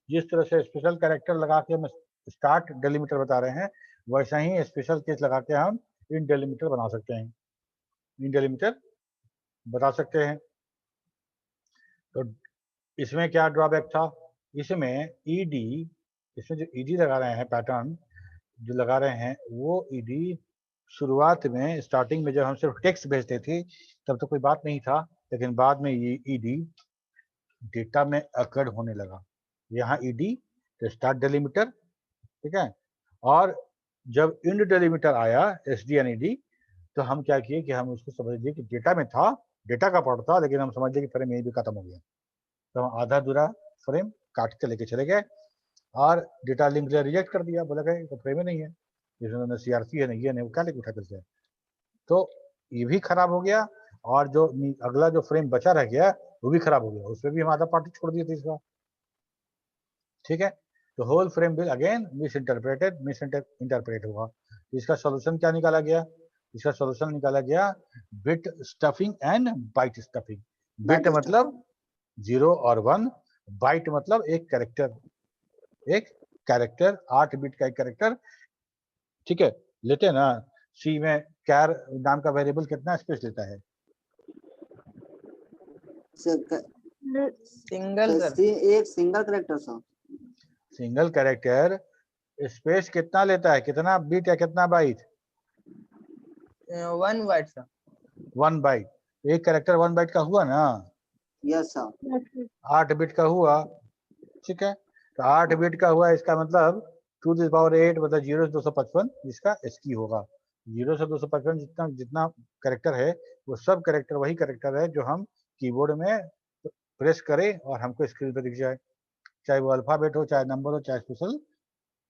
जिस तरह से स्पेशल कैरेक्टर लगा के हम स्टार्ट डिलीमीटर बता रहे हैं, वैसा ही स्पेशल केस लगा के हम इन डिलीमीटर बना सकते हैं, इन डिलीमीटर बता सकते हैं। तो इसमें क्या ड्रॉबैक था? इसमें इसमें जो ईडी लगा रहे हैं, पैटर्न जो लगा रहे हैं, वो ईडी शुरुआत में स्टार्टिंग में जब हम सिर्फ टेक्स्ट भेजते थे तब तो कोई बात नहीं था, लेकिन बाद में ये ईडी डेटा में अकड़ होने लगा। यहाँ ईडी तो स्टार्ट डिलीमीटर, ठीक है, और जब इंड डिलीमीटर आया SDNED, तो हम क्या किए कि हम उसको समझ लिए कि डेटा में था, डेटा का पार्ट था, लेकिन हम समझ लिए कि फ्रेम यही भी खत्म हो गया, तो हम आधा अधूरा फ्रेम काट के लेके चले गए और डेटा लिंक रिजेक्ट कर दिया, बोला गया तो फ्रेम ही नहीं है, जिसमें CRC है नहीं, ये नहीं, वो क्या लेके उठा करके, तो ये भी खराब हो गया, और जो अगला जो फ्रेम बचा रह गया वो भी खराब हो गया, उसमें भी हम आधा पार्ट छोड़ दिए थे इसका। ठीक है, तो whole frame will again misinterpret होगा। इसका सॉल्यूशन क्या निकाला गया? इसका सॉल्यूशन निकाला गया bit stuffing and byte stuffing. Bit मतलब 0 और 1, बाइट मतलब एक कैरेक्टर 8 बिट का एक कैरेक्टर। ठीक है, लेते हैं ना, सी में कैर नाम का वेरिएबल कितना स्पेस लेता है? सिंगल सर, एक single character sir, single character space कितना लेता है, कितना बिट या कितना बाइट? 1 byte sir, 1 byte. एक कैरेक्टर 1 बाइट का हुआ ना, यस सर, 8 बिट का हुआ। ठीक है, तो 8 बिट का हुआ, इसका मतलब 2 to the power 8 मतलब 0 से 255 इसका एस्की होगा। 0 से 255 जितना जितना कैरेक्टर है वो सब कैरेक्टर वही कैरेक्टर है जो हम कीबोर्ड में प्रेस करें और हमको स्क्रीन पर दिख जाए, चाहे वो अल्फाबेट हो, चाहे नंबर हो, चाहे स्पेशल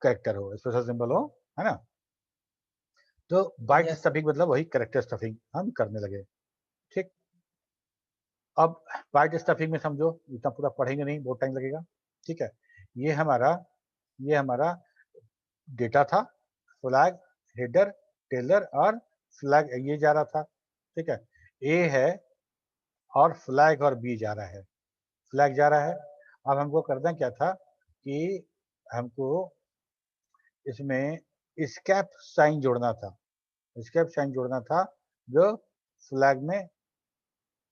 कैरेक्टर हो, स्पेशल सिंबल हो, है ना। तो बाइट Yes. स्टफिंग मतलब वही कैरेक्टर स्टफिंग हम करने लगे। ठीक, अब बाइट स्टफिंग में समझो, इतना पूरा पढ़ेंगे नहीं, बहुत टाइम लगेगा, ठीक है। ये हमारा डेटा था, फ्लैग, हेडर, टेलर और फ्लैग ये जा रहा था, ठीक है। ए है और फ्लैग और बी जा रहा है, फ्लैग जा रहा है। अब हमको करना क्या था कि हमको इसमें स्कैप साइन जोड़ना था, स्कैप साइन जोड़ना था जो फ्लैग में,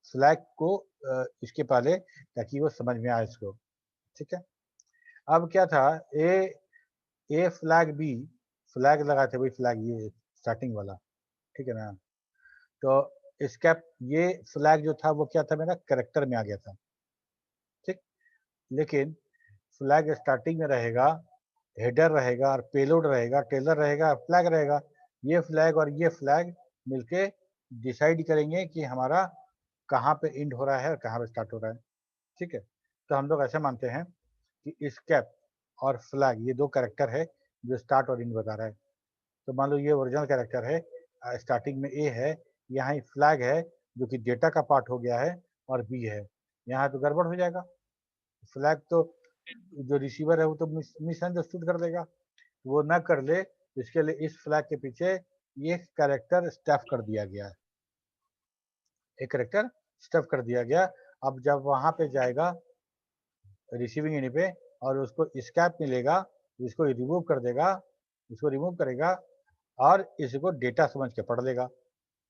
फ्लैग को इसके पहले, ताकि वो समझ में आए इसको, ठीक है। अब क्या था, ए फ्लैग बी, फ्लैग लगाए थे वही फ्लैग, ये स्टार्टिंग वाला, ठीक है ना। तो स्कैप, ये फ्लैग जो था वो क्या था, मेरा कैरेक्टर में आ गया था, ठीक। लेकिन फ्लैग स्टार्टिंग में रहेगा, हेडर रहेगा और पेलोड रहेगा, टेलर रहेगा, फ्लैग रहेगा। ये फ्लैग और ये फ्लैग मिलके डिसाइड करेंगे कि हमारा कहाँ पे एंड हो रहा है और कहाँ पे स्टार्ट हो रहा है, ठीक है। तो हम लोग ऐसे मानते हैं कि स्कैप और फ्लैग ये दो कैरेक्टर है जो स्टार्ट और एंड बता रहा है। तो मान लो ये ओरिजिनल कैरेक्टर है, स्टार्टिंग में ए है, यहाँ फ्लैग है जो कि डेटा का पार्ट हो गया है, और बी है, यहाँ तो गड़बड़ हो जाएगा। फ्लैग तो जो रिसीवर है वो तो मिसअंडरस्टूड कर देगा, वो ना कर ले, इसके लिए इस फ्लैग के पीछे ये कैरेक्टर स्टफ कर दिया गया है, एक कैरेक्टर स्टफ कर दिया गया। अब जब वहां पे जाएगा रिसीविंग एंड पे और उसको स्कैप मिलेगा, इसको रिमूव कर देगा, इसको रिमूव करेगा और इसको डेटा समझ के पढ़ लेगा,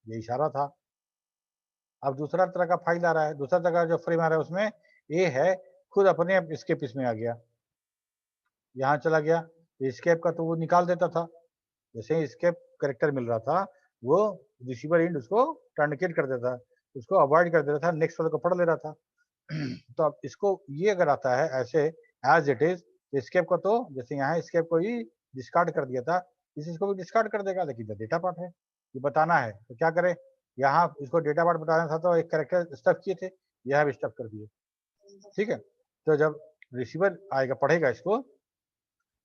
ये इशारा था। अब दूसरा तरह का फाइल आ रहा है, दूसरा तरह का जो फ्रेम आ रहा है उसमें ए है खुद अपने स्केप इसमें आ गया, यहाँ चला गया, स्केप का तो वो निकाल देता था, जैसे ही स्केप कैरेक्टर मिल रहा था वो रिसीवर एंड उसको टर्निकेट कर देता, उसको अवॉइड कर देता था, नेक्स्ट वाले को पढ़ ले रहा था। तो अब इसको ये अगर आता है ऐसे एज इट इज, स्केप को तो जैसे यहाँ स्केप को ही डिस्कार्ड कर दिया था, इसको भी डिस्कार्ड कर देगा, लेकिन जो डेटा पार्ट है ये बताना है तो क्या करे, यहाँ इसको डेटा पार्ट बताना था तो एक कैरेक्टर स्टफ किए थे, यह भी स्टफ कर दिए, ठीक है। तो जब रिसीवर आएगा पढ़ेगा इसको,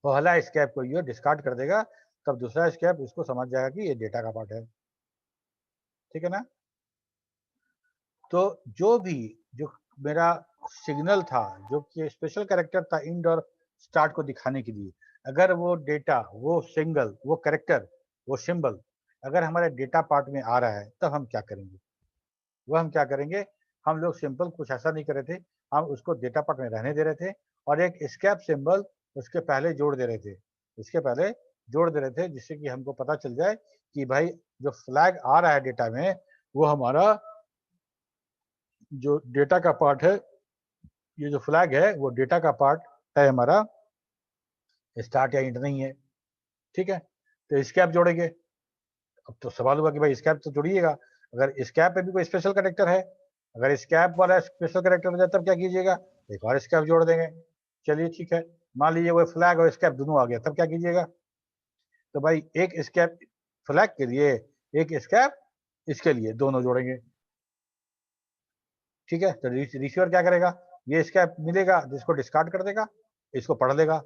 पहला स्कैप को ये डिस्कार्ड कर देगा, तब दूसरा स्कैप इसको समझ जाएगा कि ये डेटा का पार्ट है, ठीक है ना। तो जो मेरा सिग्नल था, जो कि स्पेशल कैरेक्टर था इंड और स्टार्ट को दिखाने के लिए, अगर वो डेटा, वो सिंगल, वो कैरेक्टर, वो सिंबल अगर हमारे डेटा पार्ट में आ रहा है, तब हम क्या करेंगे, हम क्या करेंगे, हम लोग सिंपल कुछ ऐसा नहीं कर रहे थे, हम उसको डेटा पार्ट में रहने दे रहे थे और एक स्कैप सिंबल उसके पहले जोड़ दे रहे थे, इसके पहले जोड़ दे रहे थे, जिससे कि हमको पता चल जाए कि भाई जो फ्लैग आ रहा है डेटा में वो हमारा जो डेटा का पार्ट है, ये जो फ्लैग है वो डेटा का पार्ट है हमारा, स्टार्ट या एंड नहीं है, ठीक है। तो स्कैप जोड़ेंगे, अब तो सवाल हुआ कि भाई स्कैप तो जोड़िएगा, अगर स्कैप में भी कोई स्पेशल कैरेक्टर है, अगर स्कैप वाला स्पेशल कैरेक्टर हो जाए तब क्या कीजिएगा, एक और स्कैप जोड़ देंगे। चलिए ठीक है, मान लीजिए वो फ्लैग और स्कैप दोनों आ गया, तब क्या कीजिएगा, तो भाई एक स्कैप फ्लैग के लिए, एक स्कैप इसके लिए, दोनों जोड़ेंगे, ठीक है। तो रिसीवर क्या करेगा, ये स्कैप मिलेगा जिसको डिस्कार्ड कर देगा, इसको पढ़ लेगा,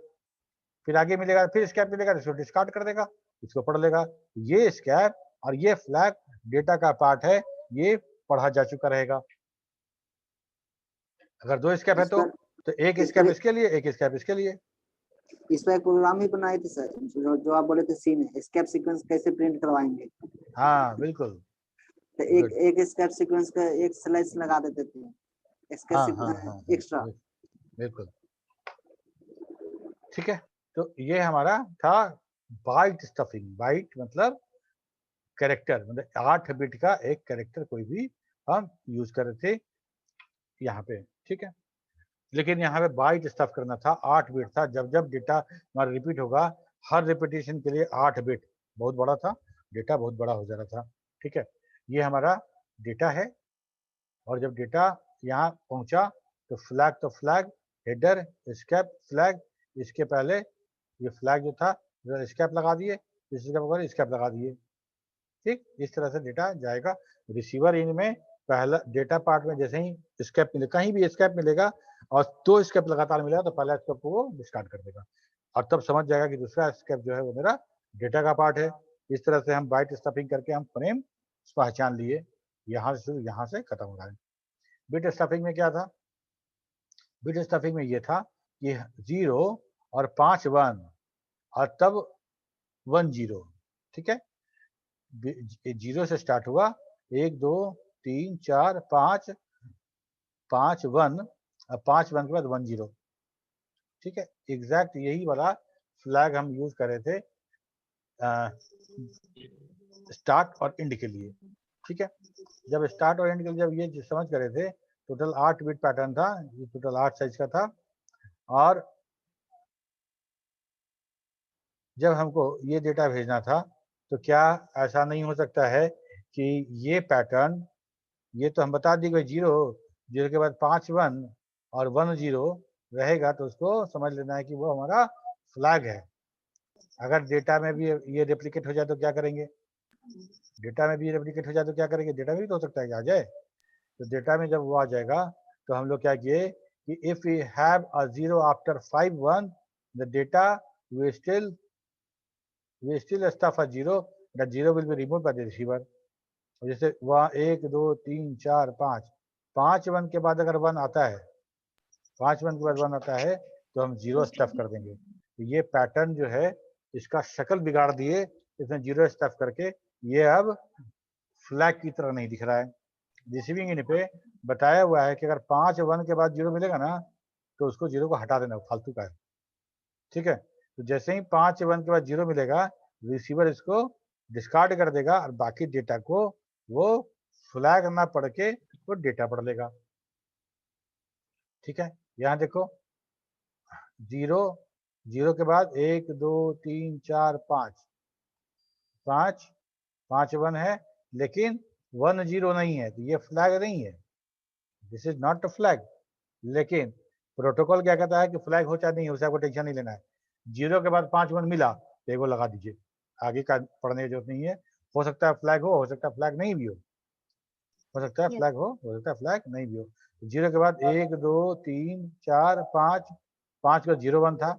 फिर आगे मिलेगा, फिर स्कैप मिलेगा जिसको डिस्कार्ड कर देगा, इसको पढ़ लेगा। ये स्कैप और ये फ्लैग डेटा का पार्ट है, ये पढ़ा जा चुका रहेगा। अगर दो स्कैप है तो एक स्कैप इसके लिए, एक स्कैप इसके लिए। इसमें एक प्रोग्राम ही बनाए थे सर, जो आप बोले थे सीन स्कैप सीक्वेंस कैसे प्रिंट करवाएंगे, हाँ बिल्कुल, तो एक स्कैप सीक्वेंस का एक स्लाइस लगा देते थे, स्कैप एक्स्ट्रा, बिल्कुल, ठीक है। तो ये हमारा था बाइट स्टफिंग, बाइट मतलब कैरेक्टर, मतलब 8 बिट का एक कैरेक्टर कोई भी हम यूज कर रहे थे यहाँ पे, ठीक है। लेकिन यहाँ पे बाइट स्टफ करना था, 8 बिट था, जब जब डेटा हमारा रिपीट होगा, हर रिपीटेशन के लिए 8 बिट, बहुत बड़ा था डेटा, बहुत बड़ा हो जा रहा था, ठीक है। ये हमारा डेटा है, और जब डेटा यहाँ पहुंचा तो फ्लैग, हेडर, स्कैप, फ्लैग, इसके पहले ये फ्लैग जो था स्कैप लगा दिए, स्कैप लगा दिए, ठीक। इस तरह से डेटा जाएगा रिसीवर एंड में। पहला डेटा पार्ट में जैसे ही स्कैप मिले, कहीं भी स्कैप मिलेगा और 2 स्कैप लगातार मिलेगा तो पहला स्कैप को वो डिस्कार्ड कर देगा, और तब समझ जाएगा कि दूसरा स्कैप जो है वो मेरा डेटा का पार्ट है। इस तरह से हम बाइट स्टफिंग करके हम फ्रेम पहचान लिए, यहाँ से खत्म हो रहा है। बिट स्टफिंग में क्या था, बिट स्टफिंग में ये था कि 0 और 5 1 और तब 1 0, ठीक है। 0 से स्टार्ट हुआ, 1 2 3 4 5 5 1 और 5 1 के बाद 1 0, ठीक है। एग्जैक्ट यही वाला फ्लैग हम यूज कर रहे थे स्टार्ट और एंड के लिए, ठीक है। जब स्टार्ट और एंड के लिए जब ये समझ कर रहे थे, टोटल 8 बिट पैटर्न था, ये टोटल 8 साइज का था। और जब हमको ये डेटा भेजना था तो क्या ऐसा नहीं हो सकता है कि ये पैटर्न, ये तो हम बता दिए 0 0 के बाद 5 1 और 1 0 रहेगा, तो उसको समझ लेना है कि वो हमारा फ्लैग है। अगर डेटा में भी ये रेप्लिकेट हो जाए तो क्या करेंगे, डेटा में भी रेप्लिकेट हो जाए तो क्या करेंगे, डेटा में भी तो हो सकता है कि आ जाए। तो डेटा में जब वो आ जाएगा तो हम लोग क्या किए कि if we have a 0 after 5 1 the data we still stuff a 0, that 0 will be removed by the receiver। जैसे वहाँ 1 2 3 4 5 5 1 के बाद अगर 1 आता है, 5 1 के बाद 1 आता है तो हम 0 स्टफ कर देंगे। तो ये पैटर्न जो है इसका शक्ल बिगाड़ दिए, इसमें 0 स्टफ करके ये अब फ्लैग की तरह नहीं दिख रहा है। रिसीविंग इन पे बताया हुआ है कि अगर 5 1 के बाद 0 मिलेगा ना तो उसको 0 को हटा देना, फालतू का है, ठीक है। तो जैसे ही 5 1 के बाद 0 मिलेगा, रिसीवर इसको डिस्कार्ड कर देगा और बाकी डेटा को वो फ्लैग ना पढ़ के वो डेटा पढ़ लेगा, ठीक है। यहाँ देखो 0 0 के बाद 1 2 3 4 5 5 5 1 है, लेकिन 1 0 नहीं है, तो ये फ्लैग नहीं है, this is not a flag. लेकिन प्रोटोकॉल क्या कहता है कि फ्लैग हो चाहे नहीं हो, आपको टेंशन नहीं लेना है। 0 के बाद 5 1 मिला तो एक वो लगा दीजिए, आगे का पढ़ने की जरूरत नहीं है। हो सकता है फ्लैग हो सकता है फ्लैग नहीं भी हो सकता है फ्लैग हो सकता है फ्लैग नहीं भी हो। 0 के बाद 1 2 3 4 5 5 का 0 1 था,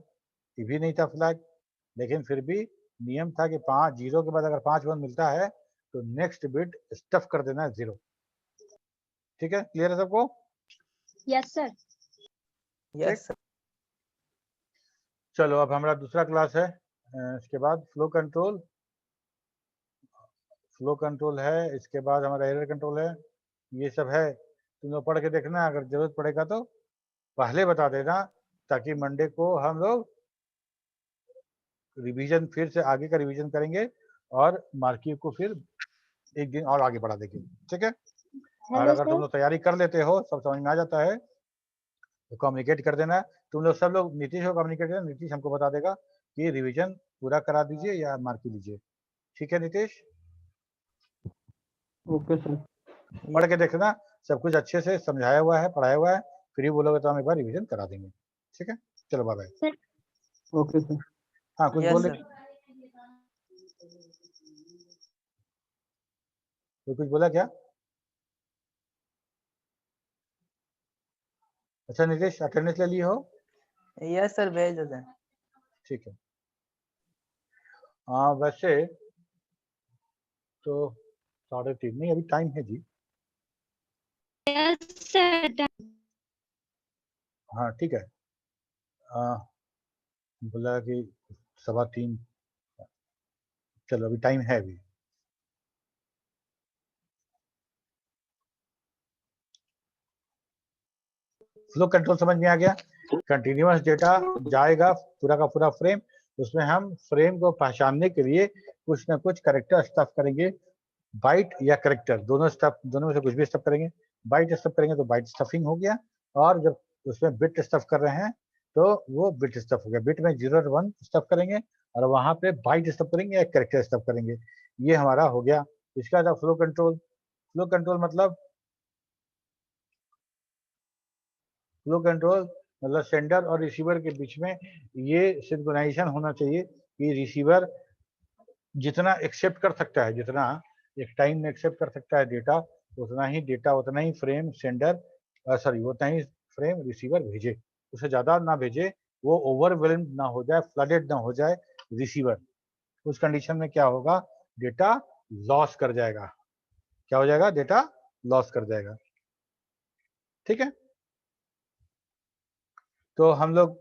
ये भी नहीं था फ्लैग, लेकिन फिर भी नियम था कि 5 0 के बाद अगर 5 1 मिलता है तो नेक्स्ट बिट स्टफ कर देना है 0, ठीक है। क्लियर है सबको? Yes sir. Yes sir. चलो अब हमारा दूसरा क्लास है, इसके बाद फ्लो कंट्रोल है, इसके बाद हमारा एरर कंट्रोल है, ये सब है। तुम लोग पढ़ के देखना, अगर जरूरत पड़ेगा तो पहले बता देना, ताकि मंडे को हम लोग रिवीजन फिर से आगे का रिवीजन करेंगे और मार्किंग को फिर एक दिन और आगे बढ़ा देंगे, ठीक है। और हेलो अगर तुम सर। लोग तैयारी कर लेते हो, सब समझ में आ जाता है, तो कम्युनिकेट कर देना। तुम लोग सब लोग नीतीश को कम्युनिकेट करना, नीतीश हमको बता देगा कि रिवीजन पूरा करा दीजिए या मार्किंग लीजिए, ठीक है नीतीश? Okay sir. पढ़ के देखना, सब कुछ अच्छे से समझाया हुआ है, पढ़ाया हुआ है, फिर बोलोगे तो हम एक बार रिवीजन करा देंगे, ठीक है। चलो बाय बाय। Okay sir. हाँ कुछ बोले, कोई कुछ बोला क्या? अच्छा नीतीश अटेंडेंस ले लिए हो? यस सर, भेज देते हैं। ठीक है। हाँ वैसे तो 3:30 नहीं, अभी टाइम है जी। Yes sir. हाँ ठीक है। बोला कि 3:15, चलो अभी टाइम है अभी। फ्लो कंट्रोल समझ में आ गया? कंटिन्यूअस डेटा जाएगा पूरा का पूरा फ्रेम, उसमें हम फ्रेम को पहचानने के लिए कुछ ना कुछ कैरेक्टर स्टफ करेंगे, बाइट या कैरेक्टर दोनों स्टफ, दोनों में से कुछ भी स्टफ करेंगे। बाइट स्टफ करेंगे तो बाइट स्टफिंग हो गया, और जब उसमें बिट स्टफ कर रहे हैं तो वो बिट स्टफ हो गया। बिट में 0 और 1 स्टफ करेंगे और वहां पे बाइट स्टफ करेंगे या कैरेक्टर स्टफ करेंगे, ये हमारा हो गया। इसका था फ्लो कंट्रोल। फ्लो कंट्रोल मतलब सेंडर और रिसीवर के बीच में ये सिंक्रोनाइजेशन होना चाहिए कि रिसीवर जितना एक्सेप्ट कर सकता है, जितना एक टाइम में एक्सेप्ट कर सकता है डेटा, उतना ही फ्रेम सेंडर उतना ही फ्रेम रिसीवर भेजे, उससे ज़्यादा ना भेजे, वो ओवरवेल्म्ड ना हो जाए, फ्लडेड ना हो जाए रिसीवर। उस कंडीशन में क्या होगा, डेटा लॉस कर जाएगा। क्या हो जाएगा? डेटा लॉस कर जाएगा। ठीक है, तो हम लोग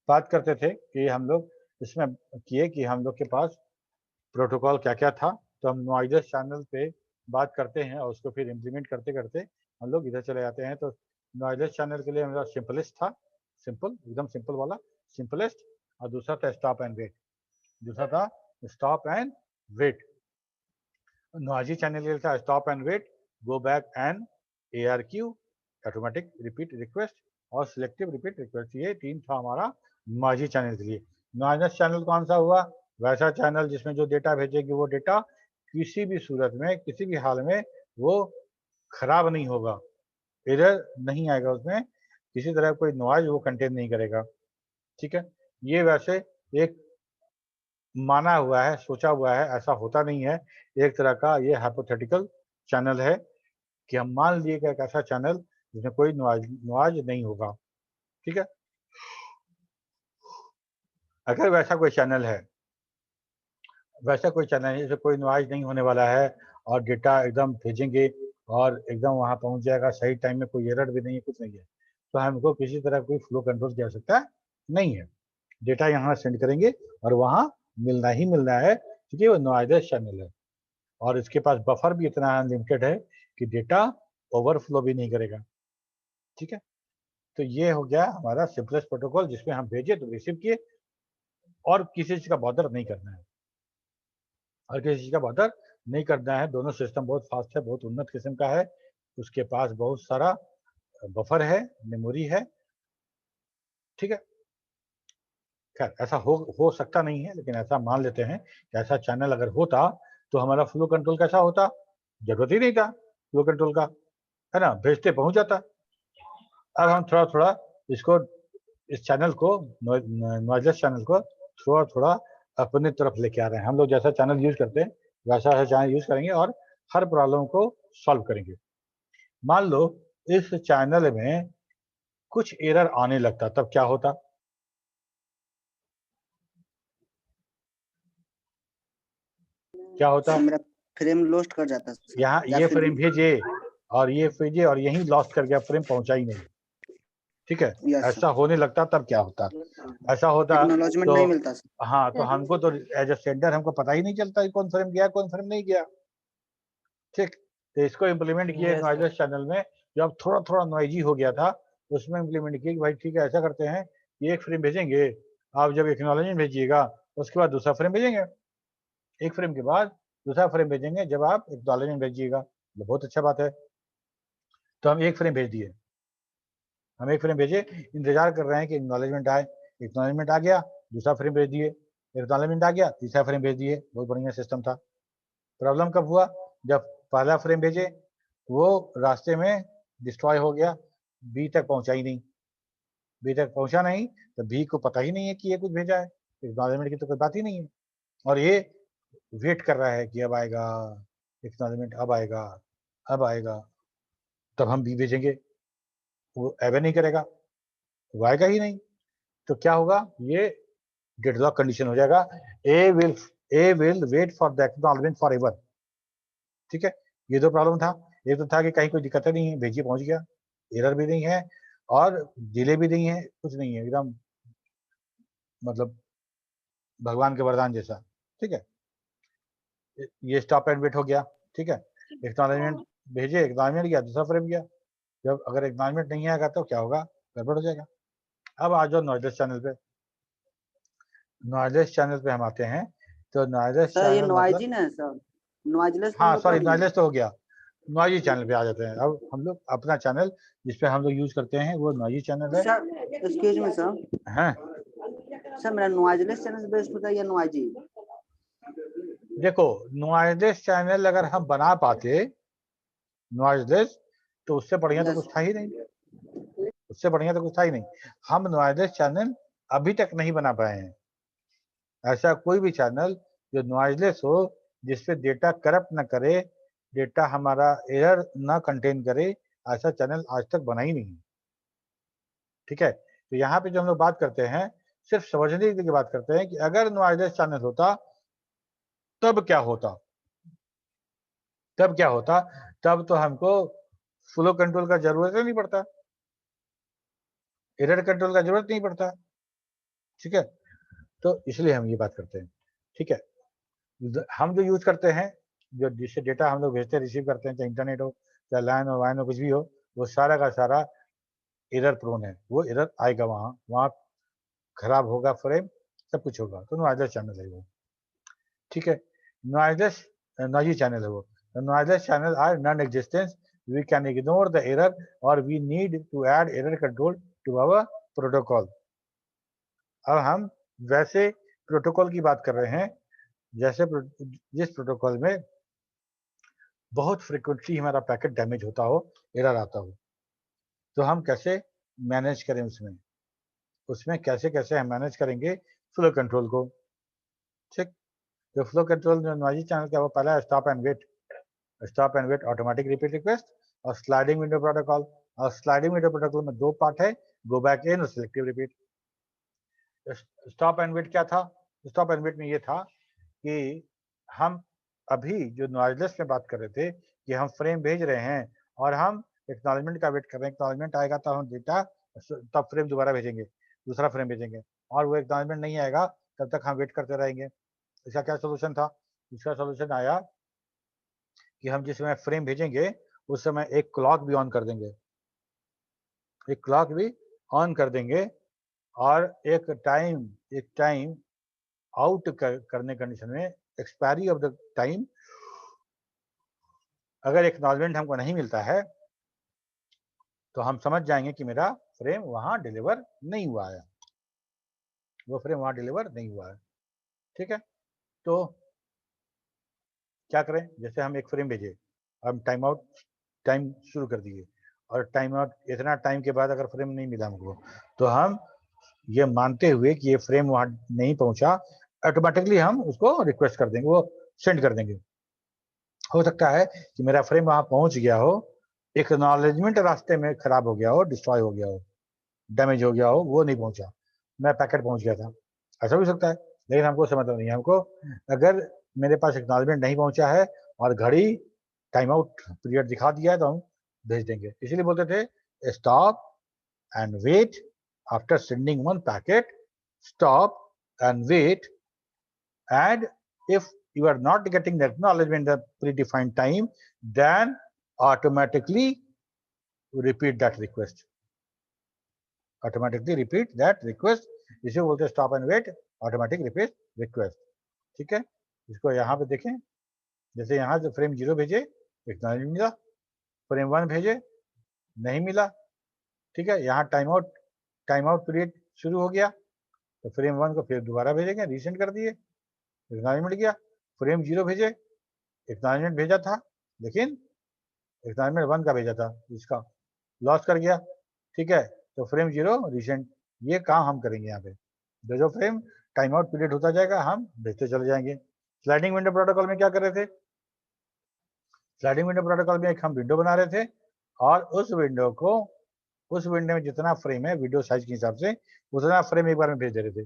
बात करते थे कि हम लोग इसमें किए कि हम लोग के पास प्रोटोकॉल क्या क्या था, तो हम नॉइजलेस चैनल पे बात करते हैं और उसको फिर इम्प्लीमेंट करते करते हम लोग इधर चले जाते हैं। तो नॉइजलेस चैनल के लिए मेरा सिंपलेस्ट था, सिंपल एकदम सिंपल वाला सिंपलेस्ट, और दूसरा था स्टॉप एंड वेट, दूसरा था stop and wait. Noisy channel के लिए था stop and wait, go back and ARQ, automatic repeat request, और सिलेक्टिव रिपीट रिक्वेस्ट। ये तीन था हमारा नॉइजी चैनल के लिए। नॉइजलेस चैनल कौन सा हुआ? वैसा चैनल जिसमें जो डेटा भेजेगी वो डेटा किसी भी सूरत में किसी भी हाल में वो खराब नहीं होगा, एरर नहीं आएगा, उसमें किसी तरह कोई नॉइज वो कंटेन नहीं करेगा। ठीक है, ये वैसे एक माना हुआ है, सोचा हुआ है, ऐसा होता नहीं है, एक तरह का ये हाइपोथेटिकल चैनल है कि हम मान लिए कि एक ऐसा चैनल जिसमें कोई नॉइज नहीं होगा। ठीक है, अगर वैसा कोई चैनल है, वैसा कोई चैनल है जिसमें कोई नॉइज नहीं होने वाला है और डेटा एकदम भेजेंगे और एकदम वहां पहुंच जाएगा सही टाइम में, कोई एरर भी नहीं है, कुछ नहीं है, तो हमको किसी तरह कोई फ्लो कंट्रोल की आवश्यकता नहीं है। डेटा यहाँ सेंड करेंगे और वहाँ मिलना ही मिलना है, क्योंकि वो नॉइजलेस चैनल है और इसके पास बफर भी इतना अनलिमिटेड है कि डेटा ओवरफ्लो भी नहीं करेगा। ठीक है, तो ये हो गया हमारा सिंपलेस्ट प्रोटोकॉल, जिसमें हम भेजे तो रिसीव किए और किसी चीज का बॉदर नहीं करना है, और किसी चीज का बॉदर नहीं करना है। दोनों सिस्टम बहुत फास्ट है, बहुत उन्नत किस्म का है, उसके पास बहुत सारा बफर है, मेमोरी है। ठीक है, खैर ऐसा हो सकता नहीं है, लेकिन ऐसा मान लेते हैं कि ऐसा चैनल अगर होता तो हमारा फ्लो कंट्रोल कैसा होता, जरूरत ही नहीं था फ्लो कंट्रोल का, है ना, भेजते पहुंच जाता। अब हम थोड़ा थोड़ा इसको, इस चैनल को, नॉइजलेस चैनल को थोड़ा थोड़ा अपने तरफ लेके आ रहे हैं। हम लोग जैसा चैनल यूज करते हैं वैसा चैनल यूज करेंगे और हर प्रॉब्लम को सॉल्व करेंगे। मान लो इस चैनल में कुछ एरर आने लगता, तब क्या होता? क्या होता? मेरा फ्रेम लॉस्ट कर जाता है यहाँ या ये फिर फ्रेम भेजे और ये भेजे और यही लॉस्ट कर गया, फ्रेम पहुंचा ही नहीं। ठीक है, यस ऐसा होने लगता तब क्या होता? ऐसा होता एक्नॉलेजमेंट तो नहीं मिलता सर। हाँ, तो हमको तो एज ए सेंडर हमको पता ही नहीं चलता कि कौन फ्रेम गया कौन फ्रेम नहीं गया। ठीक, तो इसको इम्प्लीमेंट किए Yes, नॉइजलेस चैनल में, जब थोड़ा थोड़ा नॉइजी हो गया था उसमें इम्प्लीमेंट किया कि भाई ठीक है, ऐसा करते हैं कि एक फ्रेम भेजेंगे, आप जब एक्नॉलेजमेंट भेजिएगा उसके बाद दूसरा फ्रेम भेजेंगे, एक फ्रेम के बाद दूसरा फ्रेम भेजेंगे जब आप एक्नॉलेजमेंट भेजिएगा। तो बहुत अच्छा बात है, तो हम एक फ्रेम भेज दिए, हम एक फ्रेम भेजे, इंतजार कर रहे हैं कि एक्नॉलेजमेंट आए, एक्नॉलेजमेंट आ गया, दूसरा फ्रेम भेज दिए, एक्नॉलेजमेंट आ गया, तीसरा फ्रेम भेज दिए। बहुत बढ़िया सिस्टम था। प्रॉब्लम कब हुआ? जब पहला फ्रेम भेजे वो रास्ते में डिस्ट्रॉय हो गया, बी तक पहुंचा ही नहीं, बी तक पहुंचा नहीं तो बी को पता ही नहीं है कि ये कुछ भेजा है, एक्नॉलेजमेंट की तो कोई बात ही नहीं है, और ये वेट कर रहा है कि अब आएगा एक्नॉलेजमेंट, अब आएगा, अब आएगा, तब हम बी भेजेंगे। वो एवे नहीं करेगा, वो आएगा ही नहीं, तो क्या होगा? ये डेडलॉक कंडीशन हो जाएगा, A will wait for the acknowledgement forever. ठीक है, ये दो प्रॉब्लम था। एक तो था कि कहीं कोई दिक्कत नहीं है, भेजिए पहुंच गया, एरर भी नहीं है और डिले भी नहीं है, कुछ नहीं है, एकदम मतलब भगवान के वरदान जैसा। ठीक है, ये स्टॉप एंड वेट हो गया। ठीक है, एक्नॉलेजमेंट भेजे, एक्नॉलेजमेंट गया, दूसरा फ्रेम गया, जब अगर एक्नॉलेजमेंट नहीं आएगा तो क्या होगा? गड़बड़ हो जाएगा। अब आ जाओ नॉइजलेस चैनल पे, नॉइजलेस चैनल पे हम आते हैं, तो नॉइजलेस सर ये चैनल नॉइजी मतलब, ना है सर, नॉइजलेस नहीं हाँ होता सॉरी, अभी। नॉइजलेस तो हो गया, नॉइजी चैनल पे आ जाते हैं। अब हम लोग अपना चैनल जिसपे हम लोग यूज करते हैं वो नॉइजी चैनल है। सर एक्सक्यूज मी सर, हैं, सर मेरा नॉइजलेस चैनल बेस्ट होता है या नॉइजी? देखो नॉइजलेस चैनल अगर हम बना पाते नॉइजलेस, तो उससे बढ़िया तो यस कुछ था ही नहीं, उससे बढ़िया तो कुछ था ही नहीं। हम नॉइजलेस चैनल अभी तक नहीं बना पाए हैं। ऐसा कोई भी चैनल जो नॉइजलेस हो, जिसपे डेटा करप्ट न करे, डेटा हमारा एरर न कंटेन करे, ऐसा चैनल आज तक बना ही नहीं। ठीक है, तो यहाँ पे जो हम लोग बात करते हैं सिर्फ समझने की बात करते हैं कि अगर नॉइजलेस चैनल होता तब क्या होता, तब क्या होता? तब तो हमको फ्लो कंट्रोल का जरूरत ही नहीं पड़ता, एरर कंट्रोल का जरूरत नहीं पड़ता। ठीक है, तो इसलिए हम ये बात करते हैं। ठीक है, हम जो यूज करते हैं, जो जिससे डेटा हम लोग भेजते रिसीव करते हैं, चाहे इंटरनेट हो चाहे लैन हो वाइन हो कुछ भी हो, वो सारा का सारा एरर प्रोन है, वो एरर आएगा, वहाँ खराब होगा फ्रेम, सब कुछ होगा, तो नॉइजलेस चैनल है वो। ठीक है, नॉइजलेस नॉइजी चैनल है वो। Noiseless channel are non existence, we can ignore the error और we need to add error control to our protocol. अब हम वैसे प्रोटोकॉल की बात कर रहे हैं जैसे जिस प्रोटोकॉल में बहुत फ्रिक्वेंटली हमारा पैकेट डैमेज होता हो, एरर आता हो, तो हम कैसे मैनेज करें, उसमें कैसे कैसे हम मैनेज करेंगे फ्लो कंट्रोल को। ठीक, तो फ्लो कंट्रोल नॉइजी चैनल क्या, वो पहला stop and wait automatic repeat request और स्लाइडिंग विंडो प्रोटोकॉल। और स्लाइडिंग विंडो प्रोटोकॉल में दो पार्ट है, गो बैक इन और selective repeat. Stop and wait क्या था? स्टॉप एंड वेट में ये था कि हम अभी जो नॉइजलेस में बात कर रहे थे कि हम फ्रेम भेज रहे हैं और हम एक्नॉलेजमेंट का वेट कर रहे हैं, एक्नॉलेजमेंट आएगा तो हम डेटा तब फ्रेम दोबारा भेजेंगे, दूसरा फ्रेम भेजेंगे, और वो एक्नॉलेजमेंट नहीं आएगा तब तक हम वेट करते रहेंगे। इसका क्या सोल्यूशन था? इसका सोल्यूशन आया कि हम जिस समय फ्रेम भेजेंगे उस समय एक क्लॉक भी ऑन कर देंगे, एक क्लॉक भी ऑन कर देंगे, और एक टाइम आउट करने कंडीशन में एक्सपायरी ऑफ द टाइम, अगर एक्नॉलेजमेंट हमको नहीं मिलता है तो हम समझ जाएंगे कि मेरा फ्रेम वहां डिलीवर नहीं हुआ है, वो फ्रेम वहां डिलीवर नहीं हुआ है। ठीक है, तो क्या करें, जैसे हम एक फ्रेम भेजे, हम टाइम शुरू कर दिए, और टाइम आउट इतना टाइम के बाद अगर फ्रेम नहीं मिला हमको, तो हम ये मानते हुए कि ये फ्रेम वहां नहीं पहुंचा, ऑटोमेटिकली हम उसको रिक्वेस्ट कर देंगे, वो सेंड कर देंगे। हो सकता है कि मेरा फ्रेम वहां पहुंच गया हो, एक्नॉलेजमेंट रास्ते में खराब हो गया हो, डिस्ट्रॉय हो गया हो, डैमेज हो गया हो, वो नहीं पहुंचा, मैं पैकेट पहुंच गया था, ऐसा भी सकता है। लेकिन हमको समझ नहीं है, हमको अगर मेरे पास एक्नॉलेजमेंट नहीं पहुंचा है और घड़ी टाइम आउट पीरियड दिखा दिया है तो हम भेज देंगे। इसीलिए बोलते थे stop and wait after sending one packet, stop and wait, and if you are not getting the acknowledgement in the predefined time, then automatically repeat that request, इसे बोलते हैं stop and wait automatic repeat request. ठीक है, इसको यहाँ पे देखें, जैसे यहाँ से फ्रेम 0 भेजे, एक्नॉलेजमेंट मिला, फ्रेम 1 भेजे, नहीं मिला। ठीक है, यहाँ टाइम आउट पीरियड शुरू हो गया, तो फ्रेम 1 को फिर दोबारा भेजेंगे, रीसेंड कर दिए, एक्नॉलेजमेंट गया, फ्रेम 0 भेजे, एक्नॉलेजमेंट भेजा था, लेकिन एक्नॉलेजमेंट 1 का भेजा था, इसका लॉस कर गया। ठीक है, तो फ्रेम 0 रीसेंट, ये काम हम करेंगे यहाँ पे। जो फ्रेम टाइम आउट पीरियड होता जाएगा हम भेजते चले जाएंगे। स्लाइडिंग विंडो प्रोटोकॉल में क्या कर रहे थे? स्लाइडिंग विंडो प्रोटोकॉल में एक हम विंडो बना रहे थे, और उस विंडो में जितना फ्रेम है विंडो साइज के हिसाब से उतना फ्रेम एक बार में भेज दे रहे थे।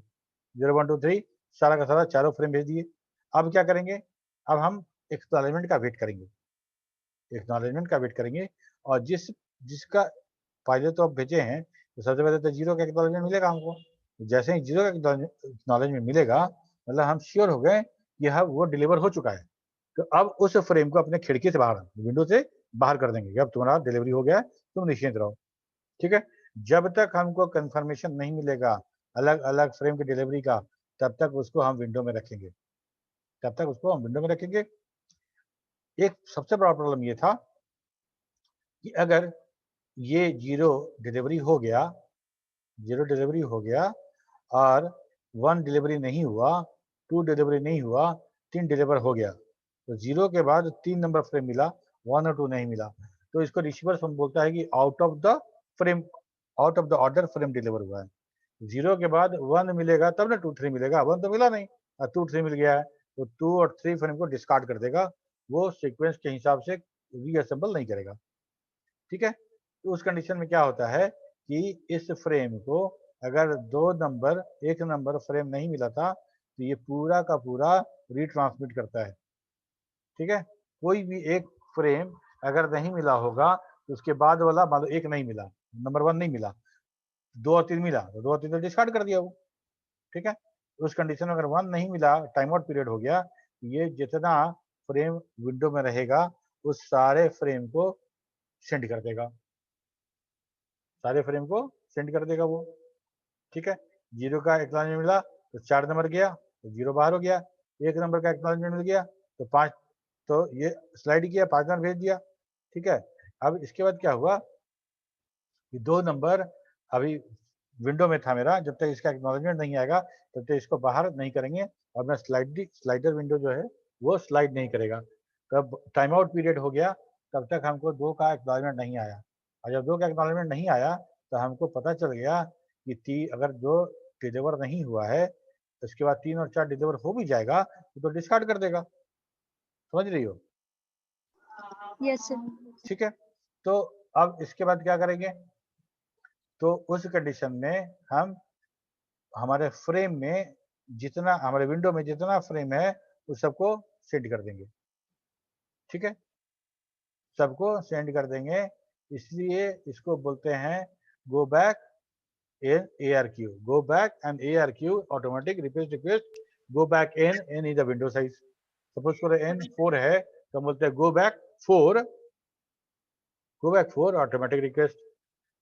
0 1 2 3 सारा का सारा चारों फ्रेम भेज दिए। अब क्या करेंगे? अब हम एक्नॉलेजमेंट का वेट करेंगे, और जिसका पहले तो अब भेजे हैं तो सबसे पहले तो 0 का एक्नॉलेजमेंट मिलेगा हमको। जैसे ही 0 का एक्नॉलेजमेंट मिलेगा, मतलब हम श्योर हो गए कि हाँ वो डिलीवर हो चुका है, तो अब उस फ्रेम को अपने खिड़की से बाहर, विंडो से बाहर कर देंगे कि अब तुम्हारा डिलीवरी हो गया है, तुम निश्चिंत रहो। ठीक है, जब तक हमको कंफर्मेशन नहीं मिलेगा अलग अलग फ्रेम की डिलीवरी का, तब तक उसको हम विंडो में रखेंगे, एक सबसे बड़ा प्रॉब्लम ये था कि अगर ये 0 डिलीवरी हो गया और 1 डिलीवरी नहीं हुआ, 2 डिलीवरी नहीं हुआ, 3 डिलीवर हो गया, तो 0 के बाद 3 नंबर फ्रेम मिला, 1 और 2 नहीं मिला, तो इसको रिसीवर बोलता है कि out of the order frame deliver हुआ है। 0 के बाद 1 मिलेगा तब ना 2 3 मिलेगा, 1 तो मिला नहीं, 2 3 मिल गया है, तो 2 और 3 फ्रेम को डिस्कार्ड कर देगा, वो सीक्वेंस के हिसाब से रीअसेंबल नहीं करेगा। ठीक है, तो उस कंडीशन में क्या होता है कि इस फ्रेम को अगर एक नंबर फ्रेम नहीं मिला था, तो ये पूरा का पूरा रीट्रांसमिट करता है। ठीक है, कोई भी एक फ्रेम अगर नहीं मिला होगा तो उसके बाद वाला मान लो 1 नहीं मिला, नंबर 1 नहीं मिला, 2 और 3 मिला, तो 2 और 3 तो डिस्कार्ड कर दिया वो, ठीक है। उस कंडीशन में अगर 1 नहीं मिला, टाइम आउट पीरियड हो गया, ये जितना फ्रेम विंडो में रहेगा उस सारे फ्रेम को सेंड कर देगा, सारे फ्रेम को सेंड कर देगा वो, ठीक है। 0 का एक्नॉलेजमेंट मिला तो 4 नंबर गया तो 0 बाहर हो गया, 1 नंबर का एक्नॉलेजमेंट मिल गया तो 5, तो ये स्लाइड किया, 5 नंबर भेज दिया, ठीक है। अब इसके बाद क्या हुआ कि 2 नंबर अभी विंडो में था मेरा, जब तक इसका एक्नॉलेजमेंट नहीं आएगा तब तक इसको बाहर नहीं करेंगे और मैं स्लाइडर विंडो जो है वो स्लाइड नहीं करेगा। तब टाइम आउट पीरियड हो गया, तब तक हमको 2 का एक्नॉलेजमेंट नहीं आया, और जब 2 का एक्नॉलेजमेंट नहीं आया तो हमको पता चल गया कि अगर 2 डिलीवर नहीं हुआ है तो उसके बाद 3 और 4 डिलीवर हो भी जाएगा तो डिस्कार्ड कर देगा, समझ रही हो? Yes sir. ठीक है। तो अब इसके बाद क्या करेंगे, तो उस कंडीशन में हम हमारे फ्रेम में जितना, हमारे विंडो में जितना फ्रेम है उस सबको सेंड कर देंगे, ठीक है, सबको सेंड कर देंगे। इसलिए इसको बोलते हैं go back N ARQ, go back and ARQ automatic request go back N, N is the window size. Suppose करो n 4 है तो बोलते हैं go back 4, go back 4 automatic request.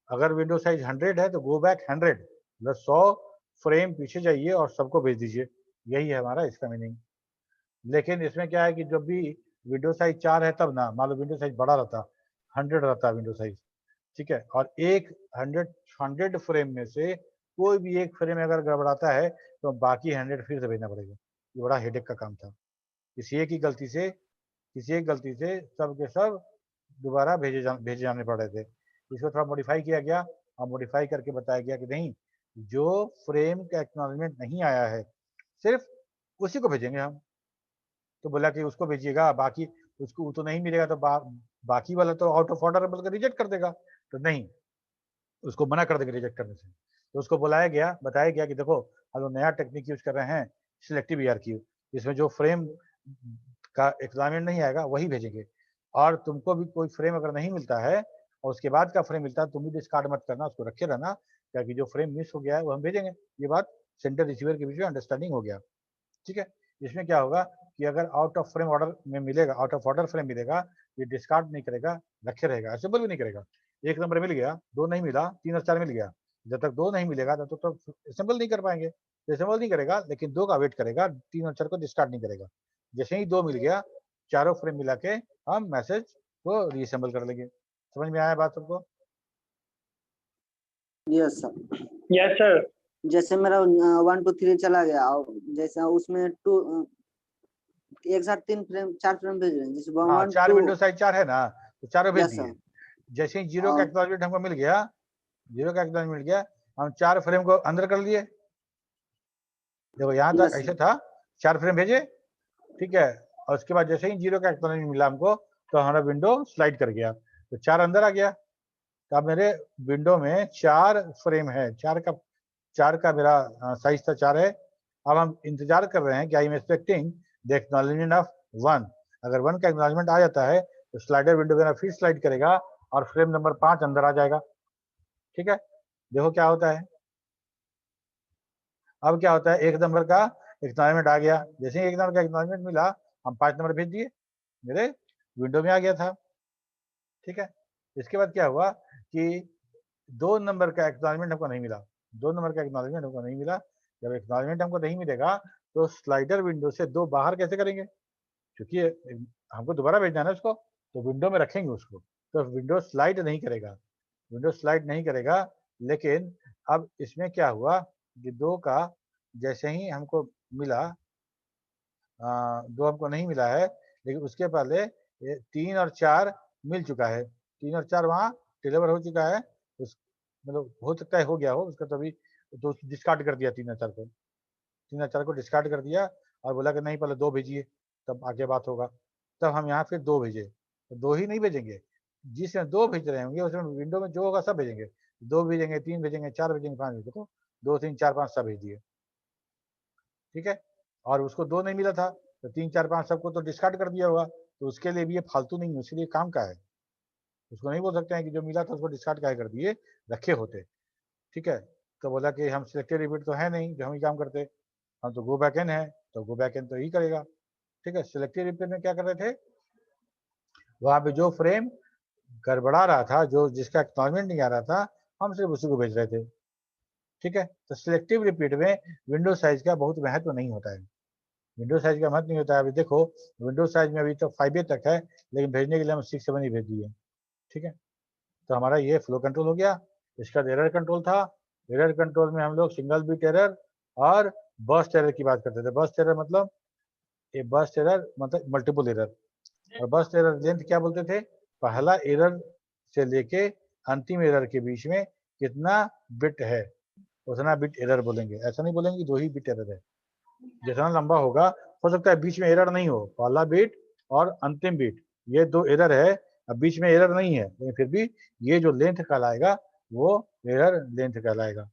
अगर विंडो साइज 100 है तो गो बैक 100, मतलब 100 फ्रेम पीछे जाइए और सबको भेज दीजिए, यही है हमारा इसका मीनिंग। लेकिन इसमें क्या है कि जब भी विंडो साइज 4 है तब ना, मान लो विंडो साइज बड़ा रहता, 100 रहता विंडो साइज, ठीक है, और एक 100 फ्रेम में से कोई भी एक फ्रेम अगर गड़बड़ाता है तो बाकी 100 फिर से भेजना पड़ेगा, ये बड़ा हेडेक का काम था। किसी एक गलती से सब के सब दोबारा भेजे जाने पड़ रहे थे। इसको थोड़ा मॉडिफाई किया गया और मॉडिफाई करके बताया गया कि नहीं, जो फ्रेम का एक्नॉलेजमेंट नहीं आया है सिर्फ उसी को भेजेंगे हम। तो बोला कि उसको भेजिएगा, बाकी उसको तो नहीं मिलेगा तो बाकी वाला तो आउट ऑफ ऑर्डर बोल कर रिजेक्ट कर देगा, तो नहीं, उसको मना कर देंगे रिजेक्ट करने से। तो उसको बुलाया गया, बताया गया कि देखो हम लोग नया टेक्निक यूज कर रहे हैं, सिलेक्टिव ARQ, इसमें जो फ्रेम का एक्नॉलेजमेंट नहीं आएगा वही भेजेंगे, और तुमको भी कोई फ्रेम अगर नहीं मिलता है और उसके बाद का फ्रेम मिलता है तुम भी डिस्कार्ड मत करना, उसको रखे रहना, क्योंकि जो फ्रेम मिस हो गया है वो हम भेजेंगे। ये बात सेंटर रिसीवर के बीच में अंडरस्टैंडिंग हो गया, ठीक है। इसमें क्या होगा कि अगर आउट ऑफ फ्रेम ऑर्डर में मिलेगा, आउट ऑफ ऑर्डर फ्रेम मिलेगा, ये डिस्कार्ड नहीं करेगा, रखे रहेगा, असेंबल भी नहीं करेगा। 1 नंबर मिल गया, 2 नहीं मिला, 3 और 4 मिल गया, जब तक 2 नहीं मिलेगा तब तक तो असेंबल नहीं कर पाएंगे, असेंबल नहीं करेगा, लेकिन 2 का वेट करेगा, 3 और 4 को डिस्कार्ड नहीं करेगा। जैसे ही 2 मिल गया, चारों फ्रेम मिला के हम मैसेज को रीअसेंबल कर लेंगे। समझ में आया बात सबको? Yes sir. Yes sir. जैसे मेरा 1 2 3 चला गया और जैसे उसमें 2 एक साथ 3 फ्रेम 4 फ्रेम भेज रहे हैं, जैसे 1 4 2। विंडो साइज 4 है ना, तो चारों भेज यस दिए। सर। जैसे ही 0 का और एक्नॉलेजमेंट हमको मिल गया, 0 का एक्नॉलेजमेंट मिल गया, हम 4 फ्रेम को अंदर कर लिए। देखो यहाँ तक यस ऐसे सर। था, 4 फ्रेम भेजे, ठीक है, और उसके बाद जैसे ही 0 का एक्नॉलेजमेंट मिला हमको तो हमारा विंडो स्लाइड कर गया, तो 4 अंदर आ गया। तो अब मेरे विंडो में 4 फ्रेम है, 4 का मेरा साइज था 4 है। अब हम इंतजार कर रहे हैं कि I am expecting the acknowledgement of 1। अगर 1 का एक्नॉलेजमेंट आ जाता है तो स्लाइडर विंडो मेरा फिर स्लाइड करेगा और फ्रेम नंबर 5 अंदर आ जाएगा, ठीक है। देखो क्या होता है, अब क्या होता है, 1 नंबर का एक्नॉलेजमेंट आ गया, जैसे ही 1 नंबर का एक्नॉलेजमेंट मिला हम 5 नंबर भेज दिए, मेरे विंडो में आ गया था, ठीक है। इसके बाद क्या हुआ कि 2 नंबर का एक्नॉलेजमेंट हमको नहीं मिला, 2 नंबर का एक्नॉलेजमेंट हमको नहीं मिला। जब एक्नॉलेजमेंट हमको नहीं मिलेगा तो स्लाइडर विंडो से 2 बाहर कैसे करेंगे, क्योंकि हमको दोबारा भेजना है ना उसको, तो विंडो में रखेंगे उसको, तो विंडो स्लाइड नहीं करेगा, विंडो स्लाइड नहीं करेगा। लेकिन अब इसमें क्या हुआ कि 2 का जैसे ही हमको मिला, 2 हमको नहीं मिला है, लेकिन उसके पहले 3 और 4 मिल चुका है, 3 और 4 वहाँ डिलीवर हो चुका है, उस मतलब हो सकता है हो गया हो उसका, तभी तो डिस्कार्ड कर दिया 3 और 4 को, 3 और 4 को डिस्कार्ड कर दिया और बोला कि नहीं पहले 2 भेजिए तब आगे बात होगा। तब हम यहाँ फिर 2 भेजे, तो 2 ही नहीं भेजेंगे, जिसमें 2 भेज रहे होंगे उसमें विंडो में जो होगा सब भेजेंगे, 2 भेजेंगे, 3 भेजेंगे, 4 भेजेंगे, 5 भेजेंगे, तो 2 3 4 5 सब भेज दिए, ठीक है। और उसको 2 नहीं मिला था तो 3 4 5 सबको तो डिस्कार्ड कर दिया होगा, तो उसके लिए भी ये फालतू नहीं है, उसके लिए काम का है, उसको नहीं बोल सकते हैं कि जो मिला था उसको डिस्कार्ड क्या कर दिए, रखे होते। ठीक है, तो बोला कि हम सिलेक्टिव रिपीट तो है नहीं जो हम ही काम करते, हम तो गो बैक एन है, तो गो बैक एन तो ही करेगा। ठीक है, सिलेक्टिव रिपीट में क्या कर रहे थे, वहां पे जो फ्रेम गड़बड़ा रहा था, जो जिसका एक्नॉलेजमेंट नहीं आ रहा था, हम सिर्फ उसी को भेज रहे थे। ठीक है, तो सिलेक्टिव रिपीट में विंडो साइज का बहुत महत्व नहीं होता है, विंडो साइज का महत्व नहीं होता है। अभी देखो विंडो साइज में अभी तो 5A तक है, लेकिन भेजने के लिए हम 6 7 ही भेज दिए। ठीक है, तो हमारा ये फ्लो कंट्रोल हो गया। इसका एरर कंट्रोल था, एरर कंट्रोल में हम लोग सिंगल बिट एरर और बर्स्ट एरर की बात करते थे। बर्स्ट एरर मतलब ये बर्स्ट एरर मतलब मल्टीपल एरर, और बर्स्ट एरर लेंथ क्या बोलते थे, पहला एरर से लेके अंतिम एरर के बीच में कितना बिट है उतना बिट एरर बोलेंगे। ऐसा नहीं बोलेंगे 2 ही बिट एरर है, जितना लंबा होगा, हो सकता है बीच में एरर नहीं हो, पहला बिट और अंतिम बिट ये 2 एरर है, अब बीच में एरर नहीं है, लेकिन फिर भी ये जो लेंथ कहलाएगा वो एरर लेंथ कहलाएगा।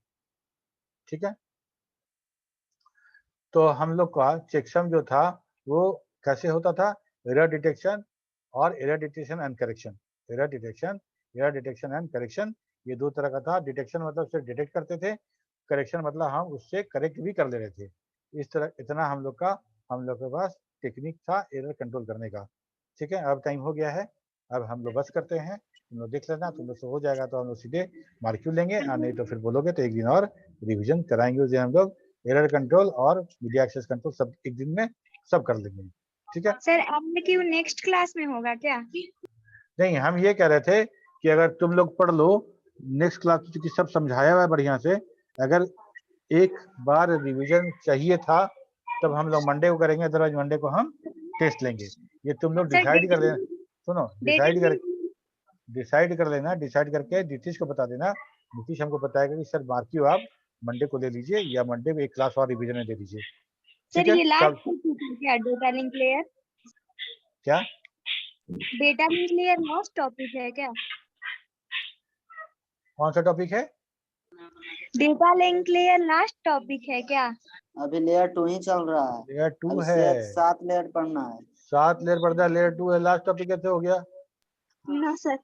ठीक है, तो हम लोग का चेकसम जो था वो कैसे होता था, एरर डिटेक्शन और error detection and correction. Error detection and correction, ये 2 तरह का था। डिटेक्शन मतलब सिर्फ डिटेक्ट करते थे, करेक्शन मतलब हम उससे करेक्ट भी कर ले रहे थे। इस तरह इतना हम लोग के पास टेक्निक था एरर कंट्रोल करने का। ठीक है, अब टाइम हो गया है, अब हम लोग बस करते हैं, तुम लोग देख लेना, तुम लोग से हो जाएगा तो हम लोग सीधे मार्क्यू लेंगे, और नहीं तो फिर बोलोगे तो एक दिन और रिविजन कराएंगे उसे हम लोग। एरर कंट्रोल और मीडिया एक्सेस कंट्रोल सब एक दिन में सब कर लेंगे। ठीक है सर MCQ नेक्स्ट क्लास में होगा क्या? नहीं, हम ये कह रहे थे कि अगर तुम लोग पढ़ लो नेक्स्ट क्लास, क्योंकि सब समझाया हुआ है बढ़िया से, अगर एक बार रिवीजन चाहिए था तब हम लोग मंडे को करेंगे, अदरवाइज मंडे को हम टेस्ट लेंगे। ये तुम लोग सर डिसाइड कर लेना, सुनो डिसाइड कर लेना, डिसाइड करके नीतीश को बता देना। नीतीश हमको बताएगा कि सर मार्क्यू आप मंडे को ले लीजिए, या मंडे को एक क्लास और रिवीजन में दे दीजिए। सर ठीक है, ये लास्ट कल क्या डेटा लिंक लेयर? क्या data link layer last topic है क्या? कौन सा टॉपिक है? Data link layer last topic है क्या? अभी लेयर 2 ही चल रहा है, लेयर 2 अभी है, 7 लेयर पढ़ना है। 7 लेयर पढ़ता है, लेयर 2 है, लास्ट टॉपिक कैसे हो गया? ना सर।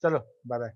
चलो बाय बाय।